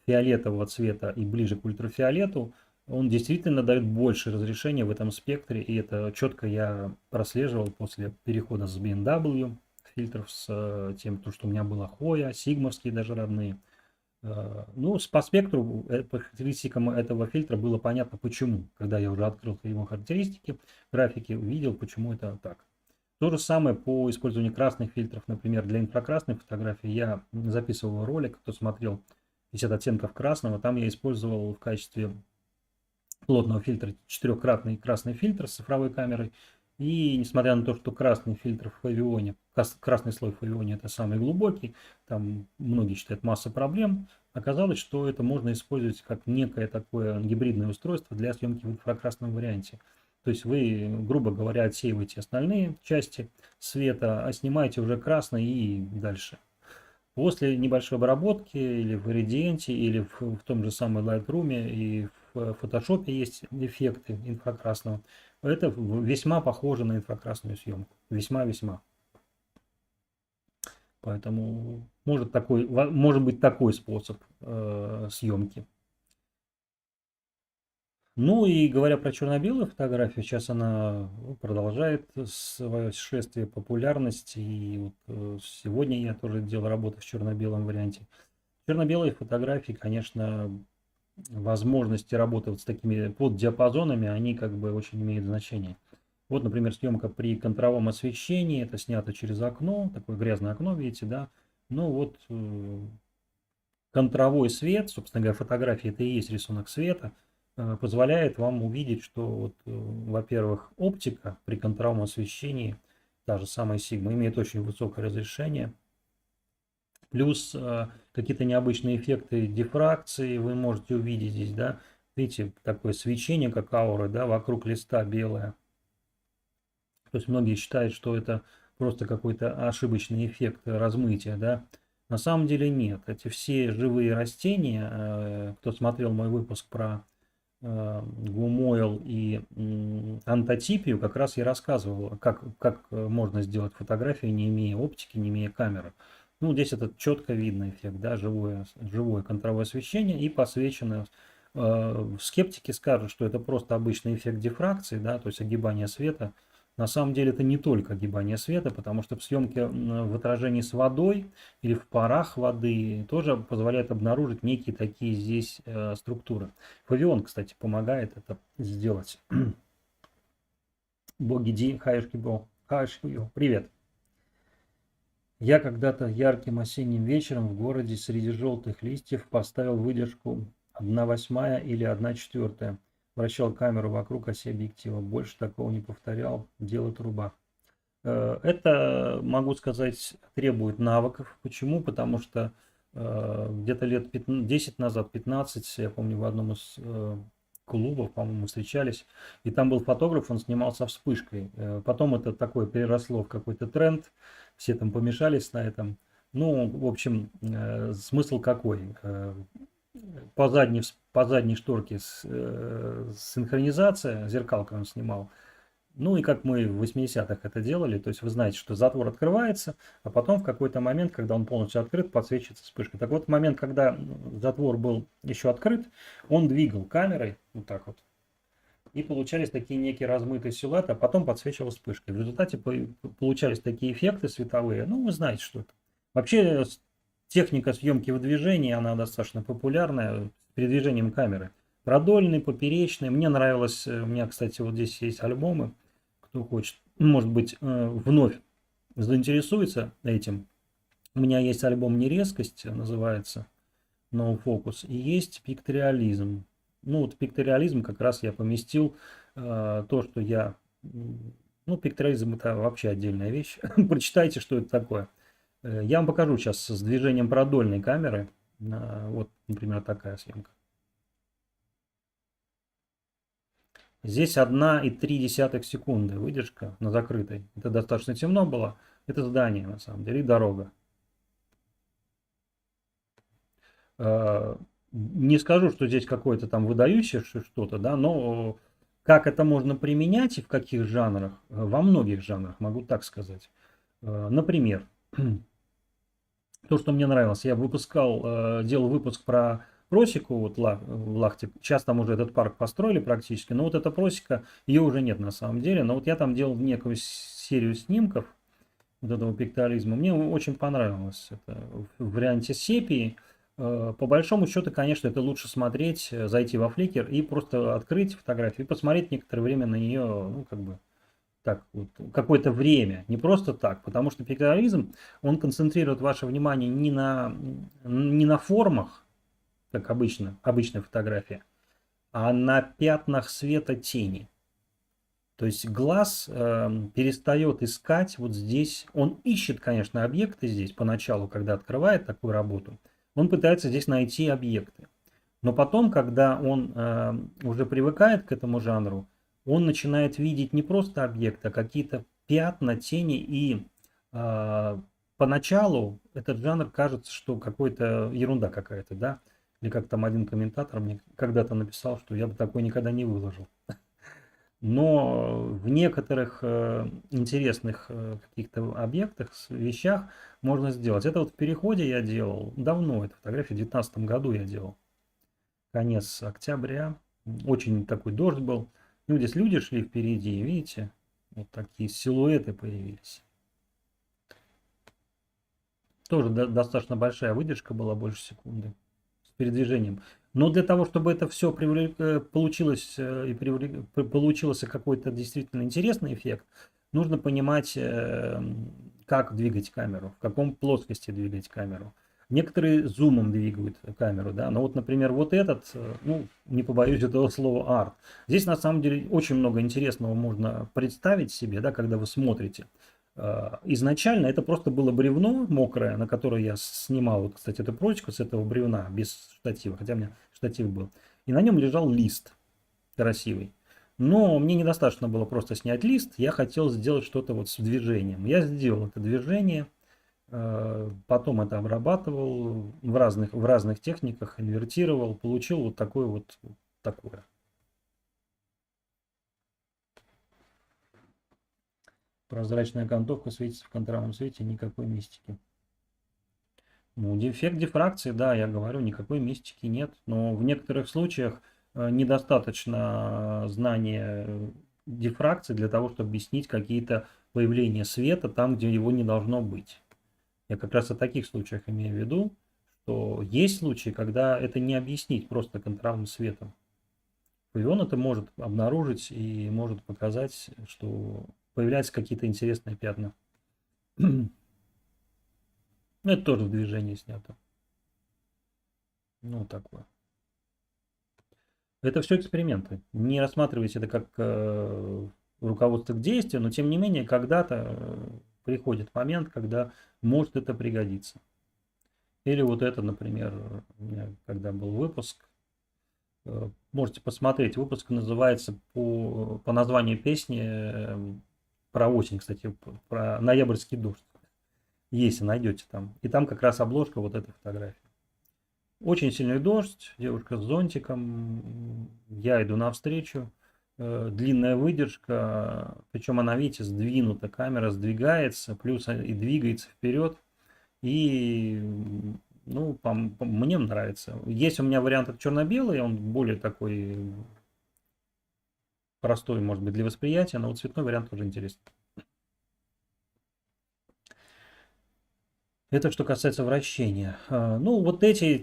фиолетового цвета и ближе к ультрафиолету. Он действительно дает больше разрешения в этом спектре, и это четко я прослеживал после перехода с BMW фильтров, с тем, что у меня было Hoya, сигмовские даже родные. Ну, по спектру, по характеристикам этого фильтра было понятно, почему. Когда я уже открыл его характеристики, графики, увидел, почему это так. То же самое по использованию красных фильтров. Например, для инфракрасной фотографии я записывал ролик, кто смотрел 50 оттенков красного. Там я использовал в качестве плотного фильтра 4-кратный красный фильтр с цифровой камерой. И несмотря на то, что красный фильтр в Фавионе, красный слой в Фавионе это самый глубокий, там многие считают масса проблем, оказалось, что это можно использовать как некое такое гибридное устройство для съемки в инфракрасном варианте. То есть вы, грубо говоря, отсеиваете остальные части света, а снимаете уже красный и дальше. После небольшой обработки или в Gradient, или в том же самом Lightroom и в Photoshop есть эффекты инфракрасного. Это весьма похоже на инфракрасную съемку. Весьма-весьма. Поэтому может быть такой способ съемки. Ну и говоря про черно-белую фотографию, сейчас она продолжает свое шествие популярности. И вот сегодня я тоже делал работу в черно-белом варианте. Черно-белые фотографии, конечно, возможности работы вот с такими поддиапазонами, они как бы очень имеют значение. Вот, например, съемка при контровом освещении, это снято через окно, такое грязное окно, видите, да. Ну вот контровой свет, собственно говоря, фотография это и есть рисунок света, позволяет вам увидеть, что, вот, во-первых, оптика при контровом освещении, та же самая Sigma, имеет очень высокое разрешение. Плюс какие-то необычные эффекты дифракции вы можете увидеть здесь, да. Видите, такое свечение, как аура, да, вокруг листа белое. То есть многие считают, что это просто какой-то ошибочный эффект размытия, да. На самом деле нет. Эти все живые растения, кто смотрел мой выпуск про гумоил и антотипию, как раз я рассказывал, как можно сделать фотографию, не имея оптики, не имея камеры. Ну, здесь это четко видно эффект, да, живое контровое освещение и посвеченное. Скептики скажут, что это просто обычный эффект дифракции, да, то есть огибание света. На самом деле это не только огибание света, потому что в съемке в отражении с водой или в парах воды тоже позволяет обнаружить некие такие здесь структуры. Фавион, кстати, помогает это сделать. Боги Ди, Хаешки Бо, привет. Я когда-то ярким осенним вечером в городе среди желтых листьев поставил выдержку 1/8 или 1/4. Вращал камеру вокруг оси объектива. Больше такого не повторял. Дело труба. Это, могу сказать, требует навыков. Почему? Потому что где-то лет 10 назад, 15, я помню, в одном из клубов, по-моему, встречались, и там был фотограф, он снимал со вспышкой. Потом это такое переросло в какой-то тренд, все там помешались на этом. Ну, в общем, смысл какой? По задней шторке синхронизация, зеркалка он снимал. Ну и как мы в 80-х это делали, то есть вы знаете, что затвор открывается, а потом в какой-то момент, когда он полностью открыт, подсвечивается вспышка. Так вот, в момент, когда затвор был еще открыт, он двигал камерой вот так вот, и получались такие некие размытые силуэты, а потом подсвечивал вспышкой. В результате получались такие эффекты световые, ну вы знаете, что это. Вообще техника съемки в движении, она достаточно популярная, с передвижением камеры. Продольный, поперечный. Мне нравилось, у меня, кстати, вот здесь есть альбомы, кто хочет, может быть, вновь заинтересуется этим. У меня есть альбом «Нерезкость», называется, No Focus, и есть «Пикториализм». Ну, вот пикториализм как раз я поместил то, что я... Ну, пикториализм это вообще отдельная вещь. Прочитайте, что это такое. Я вам покажу сейчас с движением продольной камеры. Вот, например, такая съемка. Здесь 1,3 секунды выдержка на закрытой. Это достаточно темно было. Это здание, на самом деле, и дорога. Не скажу, что здесь какое-то там выдающееся что-то, да, но как это можно применять и в каких жанрах? Во многих жанрах, могу так сказать. Например, то, что мне нравилось, я делал выпуск про просеку вот в Лахте. Сейчас там уже этот парк построили практически, но вот эта просека, ее уже нет на самом деле. Но вот я там делал некую серию снимков вот этого пикторизма. Мне очень понравилось это в варианте сепии. По большому счету, конечно, это лучше смотреть, зайти во Flickr и просто открыть фотографию и посмотреть некоторое время на нее, ну, как бы, так вот, какое-то время, не просто так, потому что пикторизм, он концентрирует ваше внимание не на формах, как обычная фотография, а на пятнах света тени. То есть глаз перестает искать вот здесь, он ищет, конечно, объекты здесь поначалу, когда открывает такую работу, он пытается здесь найти объекты. Но потом, когда он уже привыкает к этому жанру, он начинает видеть не просто объекты, а какие-то пятна, тени. И поначалу этот жанр кажется, что какой-то ерунда какая-то, да? Или как там один комментатор мне когда-то написал, что я бы такой никогда не выложил. Но в некоторых интересных каких-то объектах, вещах можно сделать. Это вот в переходе я делал, давно, эту фотографию в 2019 году я делал. Конец октября. Очень такой дождь был. Ну, здесь люди шли впереди, видите, вот такие силуэты появились. Тоже достаточно большая выдержка была, больше секунды, с передвижением. Но для того, чтобы это все получилось и получился какой-то действительно интересный эффект, нужно понимать, как двигать камеру, в каком плоскости двигать камеру. Некоторые зумом двигают камеру, да, но вот, например, вот этот, ну, не побоюсь этого слова, арт. Здесь на самом деле очень много интересного можно представить себе, да, когда вы смотрите. Изначально это просто было бревно мокрое, на которое я снимал, вот, кстати, эту прочку с этого бревна без штатива, хотя у меня штатив был. И на нем лежал лист красивый. Но мне недостаточно было просто снять лист, я хотел сделать что-то вот с движением. Я сделал это движение, потом это обрабатывал в разных техниках, инвертировал, получил вот такое. Прозрачная окантовка светится в контрастном свете, никакой мистики. Ну, эффект дифракции, да, я говорю, никакой мистики нет. Но в некоторых случаях недостаточно знания дифракции для того, чтобы объяснить какие-то появления света там, где его не должно быть. Я как раз о таких случаях имею в виду, что есть случаи, когда это не объяснить просто контрастным светом. И он это может обнаружить и может показать, что появляются какие-то интересные пятна. Это тоже в движении снято. Ну, такое. Это все эксперименты. Не рассматривайте это как руководство к действию, но тем не менее, когда-то приходит момент, когда может это пригодиться. Или вот это, например, у меня когда был выпуск, можете посмотреть, выпуск называется по названию песни про осень, кстати, про ноябрьский дождь, если найдете там. И там как раз обложка вот этой фотографии. Очень сильный дождь, девушка с зонтиком, я иду навстречу, длинная выдержка, причем она, видите, сдвинута, камера сдвигается, плюс и двигается вперед, и, ну, мне нравится. Есть у меня вариант черно-белый, он более такой простой, может быть, для восприятия, но вот цветной вариант тоже интересный. Это что касается вращения. Ну, вот такие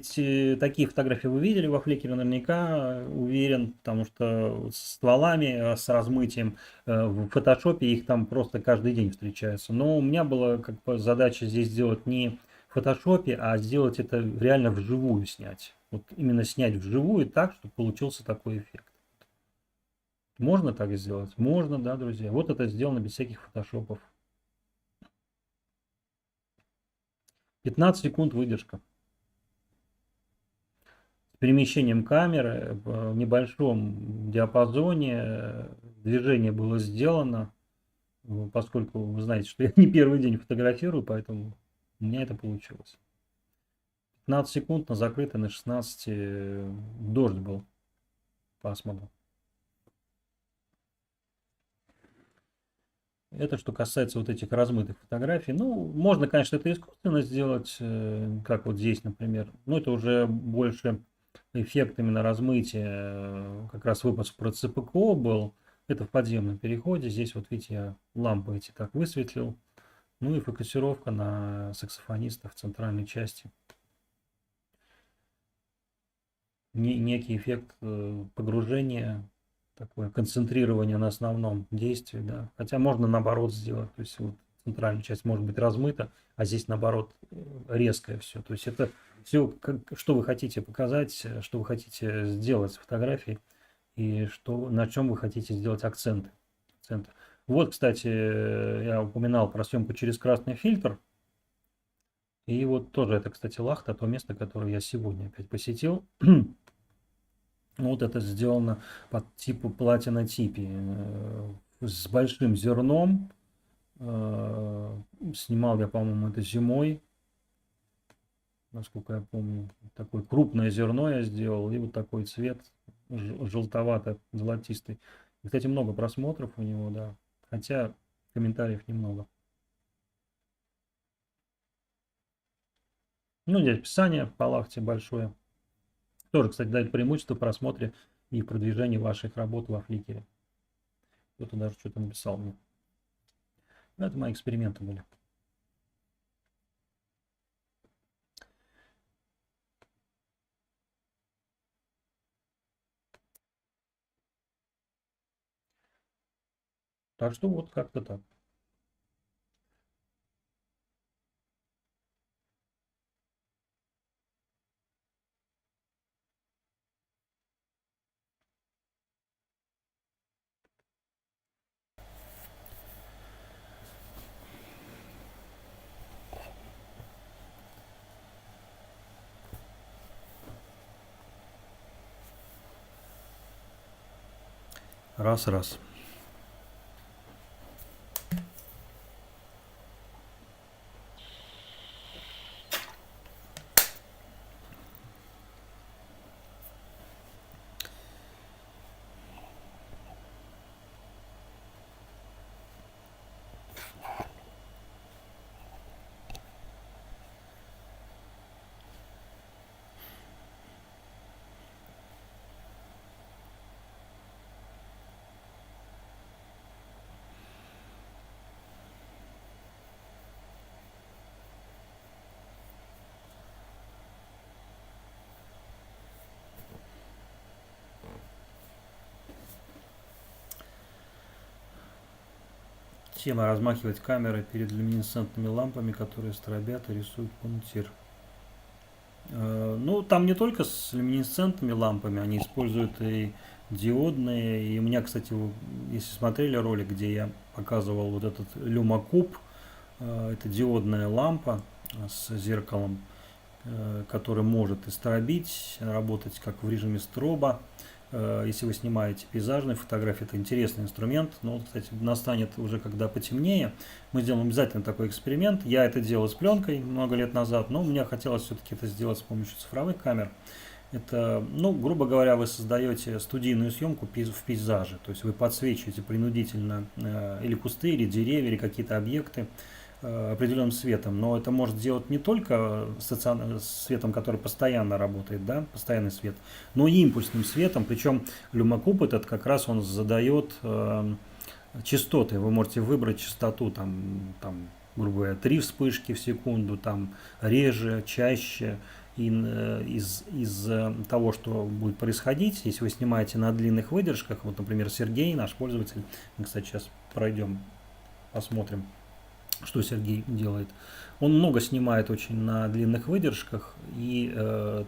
фотографии вы видели во Flickr наверняка, уверен, потому что с стволами, с размытием в фотошопе их там просто каждый день встречаются. Но у меня была как бы задача здесь сделать не в фотошопе, а сделать это реально вживую снять. Вот именно снять вживую так, чтобы получился такой эффект. Можно так сделать? Можно, да, друзья. Вот это сделано без всяких фотошопов. 15 секунд выдержка. С перемещением камеры в небольшом диапазоне движение было сделано, поскольку вы знаете, что я не первый день фотографирую, поэтому у меня это получилось. 15 секунд на закрытой на 16 дождь был пасмурно. Это что касается вот этих размытых фотографий. Ну, можно, конечно, это искусственно сделать, как вот здесь, например. Но это уже больше эффект именно размытия. Как раз выпуск про ЦПКО был. Это в подземном переходе. Здесь вот видите, я лампы эти так высветлил. Ну и фокусировка на саксофониста в центральной части. Некий эффект погружения, такое концентрирование на основном действии, да. Хотя можно наоборот сделать, то есть вот центральная часть может быть размыта, а здесь наоборот резкое все. То есть это все, что вы хотите показать, что вы хотите сделать с фотографией и на чем вы хотите сделать акценты. Вот, кстати, я упоминал про съемку через красный фильтр. И вот тоже это, кстати, Лахта, то место, которое я сегодня опять посетил. Вот это сделано по типу платина типи с большим зерном. Снимал я, по-моему, это зимой, насколько я помню. Такое крупное зерно я сделал, и вот такой цвет желтовато-золотистый. И, кстати, много просмотров у него, да, хотя комментариев немного. Ну, здесь описание по Лахте большое. Тоже, кстати, дает преимущество в просмотре и в продвижении ваших работ во Flickr. Кто-то даже что-то написал мне. Это мои эксперименты были. Так что вот как-то так. Раз. Тема: размахивать камерой перед люминесцентными лампами, которые стробят и рисуют пунктир. Ну, там не только с люминесцентными лампами, они используют и диодные. И у меня, кстати, если смотрели ролик, где я показывал вот этот люмокуб, это диодная лампа с зеркалом, который может и стробить, работать как в режиме строба. Если вы снимаете пейзажные фотографии, это интересный инструмент. Но, кстати, настанет уже когда потемнее. Мы сделаем обязательно такой эксперимент. Я это делал с пленкой много лет назад, но мне хотелось все-таки это сделать с помощью цифровых камер. Это, ну, грубо говоря, вы создаете студийную съемку в пейзаже. То есть вы подсвечиваете принудительно или кусты, или деревья, или какие-то объекты определенным светом, но это может делать не только светом, который постоянно работает, да, постоянный свет, но и импульсным светом. Причем люмокуб этот как раз он задает частоты. Вы можете выбрать частоту там грубо говоря, 3 вспышки в секунду, там реже, чаще. И из того, что будет происходить, если вы снимаете на длинных выдержках, вот, например, Сергей, наш пользователь, мы, кстати, сейчас пройдем, посмотрим, что Сергей делает. Он много снимает очень на длинных выдержках, и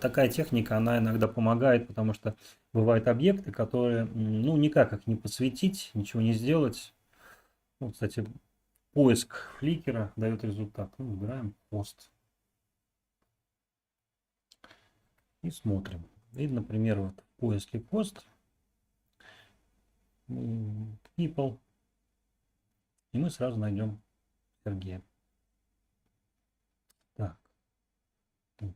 такая техника, она иногда помогает, потому что бывают объекты, которые, ну, никак их не подсветить, ничего не сделать. Вот, кстати, поиск фликера дает результат. Ну, выбираем пост и смотрим. И, например, вот в поиске пост people, и мы сразу найдем Сергея. Так. Вот.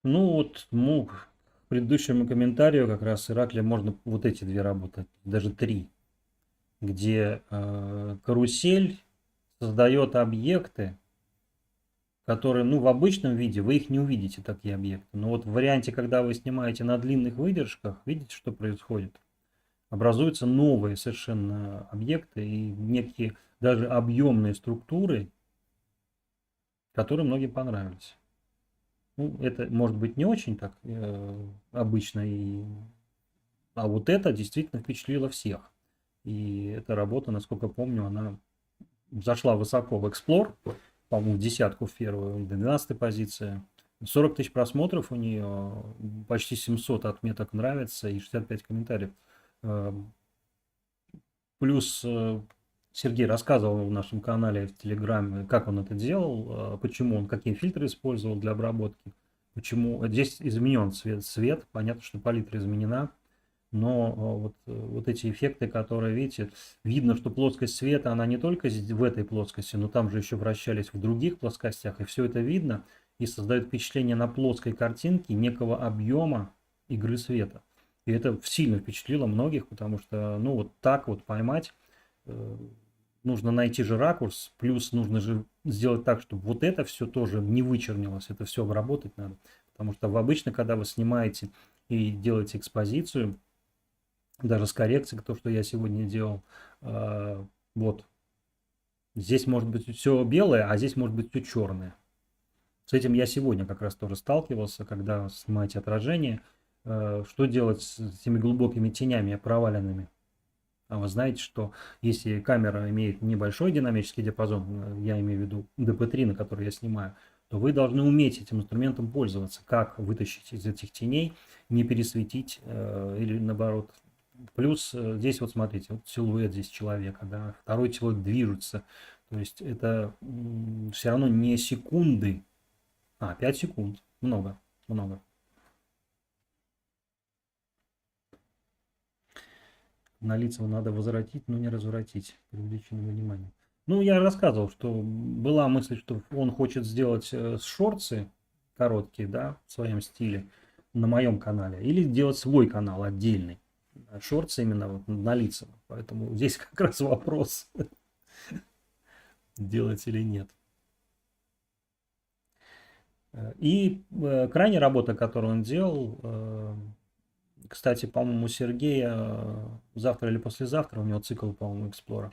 Ну вот, к предыдущему комментарию как раз Ираклия можно вот эти две работы, даже 3, где карусель создает объекты, которые, ну, в обычном виде вы их не увидите, такие объекты. Но вот в варианте, когда вы снимаете на длинных выдержках, видите, что происходит? Образуются новые совершенно объекты и некие даже объемные структуры, которые многим понравились. Ну, это может быть не очень так обычно, а вот это действительно впечатлило всех. И эта работа, насколько помню, она зашла высоко в Explore, по-моему, в десятку в первую, 12-я позиция. 40 тысяч просмотров у нее, почти 700 отметок нравится и 65 комментариев. Плюс Сергей рассказывал в нашем канале в Телеграме, как он это делал, почему он, какие фильтры использовал для обработки, почему здесь изменен цвет, понятно, что палитра изменена, но вот эти эффекты, которые, видите, видно, что плоскость света, она не только в этой плоскости, но там же еще вращались в других плоскостях, и все это видно, и создает впечатление на плоской картинке некого объема игры света. И это сильно впечатлило многих, потому что, ну, вот так вот поймать, нужно найти же ракурс, плюс нужно же сделать так, чтобы вот это все тоже не вычернилось, это все обработать надо. Потому что обычно, когда вы снимаете и делаете экспозицию, даже с коррекцией, то, что я сегодня делал, вот, здесь может быть все белое, а здесь может быть все черное. С этим я сегодня как раз тоже сталкивался, когда снимаете отражение, что делать с этими глубокими тенями проваленными. А вы знаете, что если камера имеет небольшой динамический диапазон, я имею в виду DP3, на который я снимаю, то вы должны уметь этим инструментом пользоваться, как вытащить из этих теней, не пересветить или наоборот. Плюс здесь вот смотрите, вот силуэт здесь человека, да, второй человек движется, то есть это все равно не секунды, 5 секунд, много, много. На лица надо возвратить, но не развратить, привлечение внимания. Ну, я рассказывал, что была мысль, что он хочет сделать шорты короткие, да, в своем стиле на моем канале, или сделать свой канал отдельный. Шорты именно вот на лица. Поэтому здесь как раз вопрос, делать или нет. И крайняя работа, которую он делал, кстати, по-моему, у Сергея завтра или послезавтра, у него цикл, по-моему, Эксплора.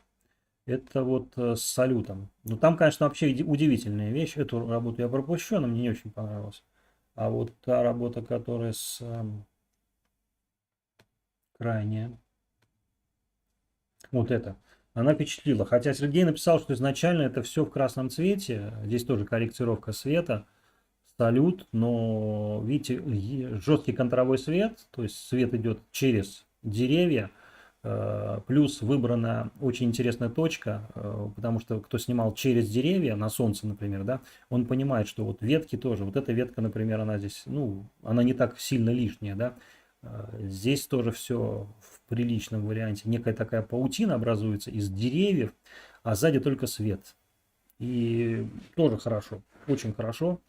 Это вот с салютом. Ну, там, конечно, вообще удивительная вещь. Эту работу я пропущу, она мне не очень понравилась. А вот та работа, которая с крайняя, вот эта, она впечатлила. Хотя Сергей написал, что изначально это все в красном цвете. Здесь тоже корректировка света, салют, но видите, жесткий контровой свет, то есть свет идет через деревья, плюс выбрана очень интересная точка, потому что кто снимал через деревья, на солнце, например, да, он понимает, что вот ветки тоже, вот эта ветка, например, она здесь, ну, она не так сильно лишняя, да, здесь тоже все в приличном варианте, некая такая паутина образуется из деревьев, а сзади только свет. И тоже хорошо, очень хорошо.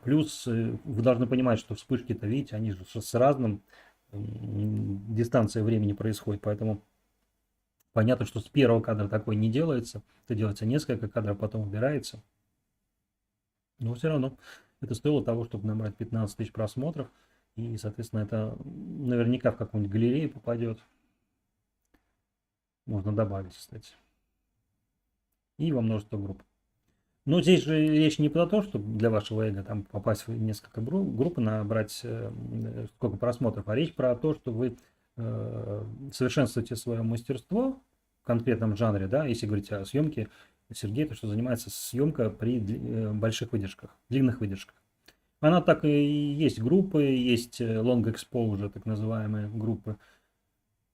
Плюс вы должны понимать, что вспышки-то, видите, они же с разным дистанцией времени происходит, поэтому понятно, что с первого кадра такой не делается, это делается несколько кадров, потом убирается, но все равно это стоило того, чтобы набрать 15 тысяч просмотров, и, соответственно, это наверняка в какую-нибудь галерею попадет, можно добавить, кстати, и во множество групп. Но здесь же речь не про то, чтобы для вашего эго там попасть в несколько групп и набрать сколько просмотров, а речь про то, что вы совершенствуете свое мастерство в конкретном жанре, да, если говорить о съемке, Сергей, то что занимается съемка при больших выдержках, длинных выдержках. Она так и есть группы, есть long exposure, так называемые группы.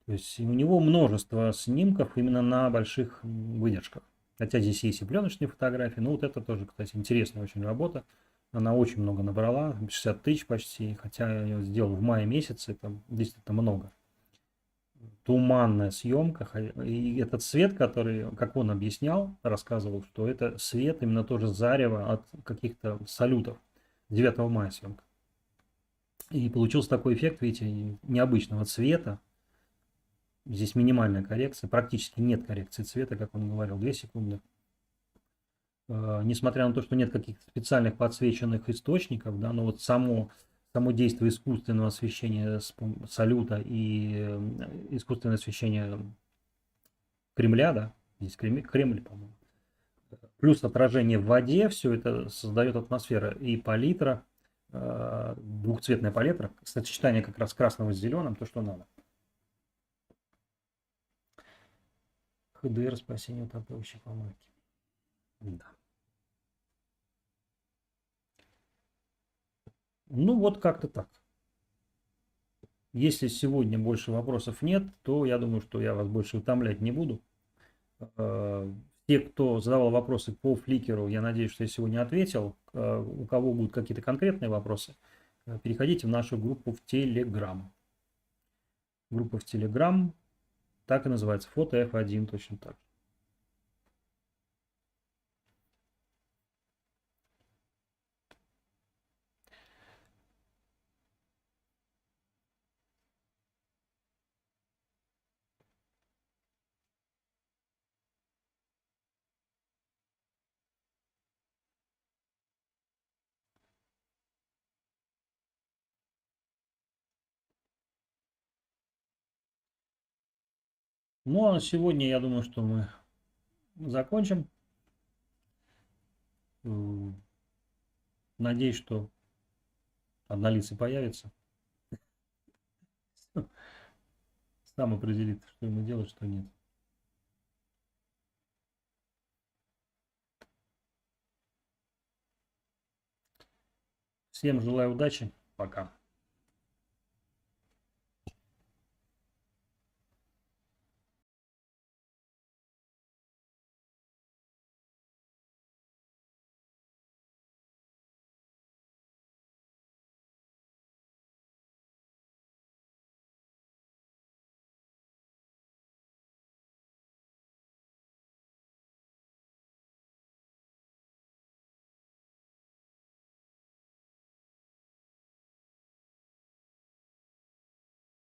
То есть у него множество снимков именно на больших выдержках. Хотя здесь есть и пленочные фотографии, но вот это тоже, кстати, интересная очень работа. Она очень много набрала, 60 тысяч почти, хотя я ее сделал в мае месяце, это действительно много. Туманная съемка, и этот свет, который, как он объяснял, рассказывал, что это свет именно тоже зарево от каких-то салютов. 9 мая съемка. И получился такой эффект, видите, необычного цвета. Здесь минимальная коррекция, практически нет коррекции цвета, как он говорил, 2 секунды. Несмотря на то, что нет каких-то специальных подсвеченных источников, да, но вот само действие искусственного освещения салюта и искусственное освещение Кремля, да, здесь Кремль, по-моему, плюс отражение в воде, все это создает атмосфера и палитра, двухцветная палитра, сочетание как раз красного с зеленым, то, что надо. ХДР спасение утопающей помойки. Да. Ну вот как-то так. Если сегодня больше вопросов нет, то я думаю, что я вас больше утомлять не буду. Те, кто задавал вопросы по фликеру, я надеюсь, что я сегодня ответил. У кого будут какие-то конкретные вопросы, переходите в нашу группу в Telegram. Группа в Telegram так и называется, фото F1 точно так. Ну а сегодня я думаю, что мы закончим. Надеюсь, что однолицый появится. Сам определит, что ему делать, что нет. Всем желаю удачи. Пока.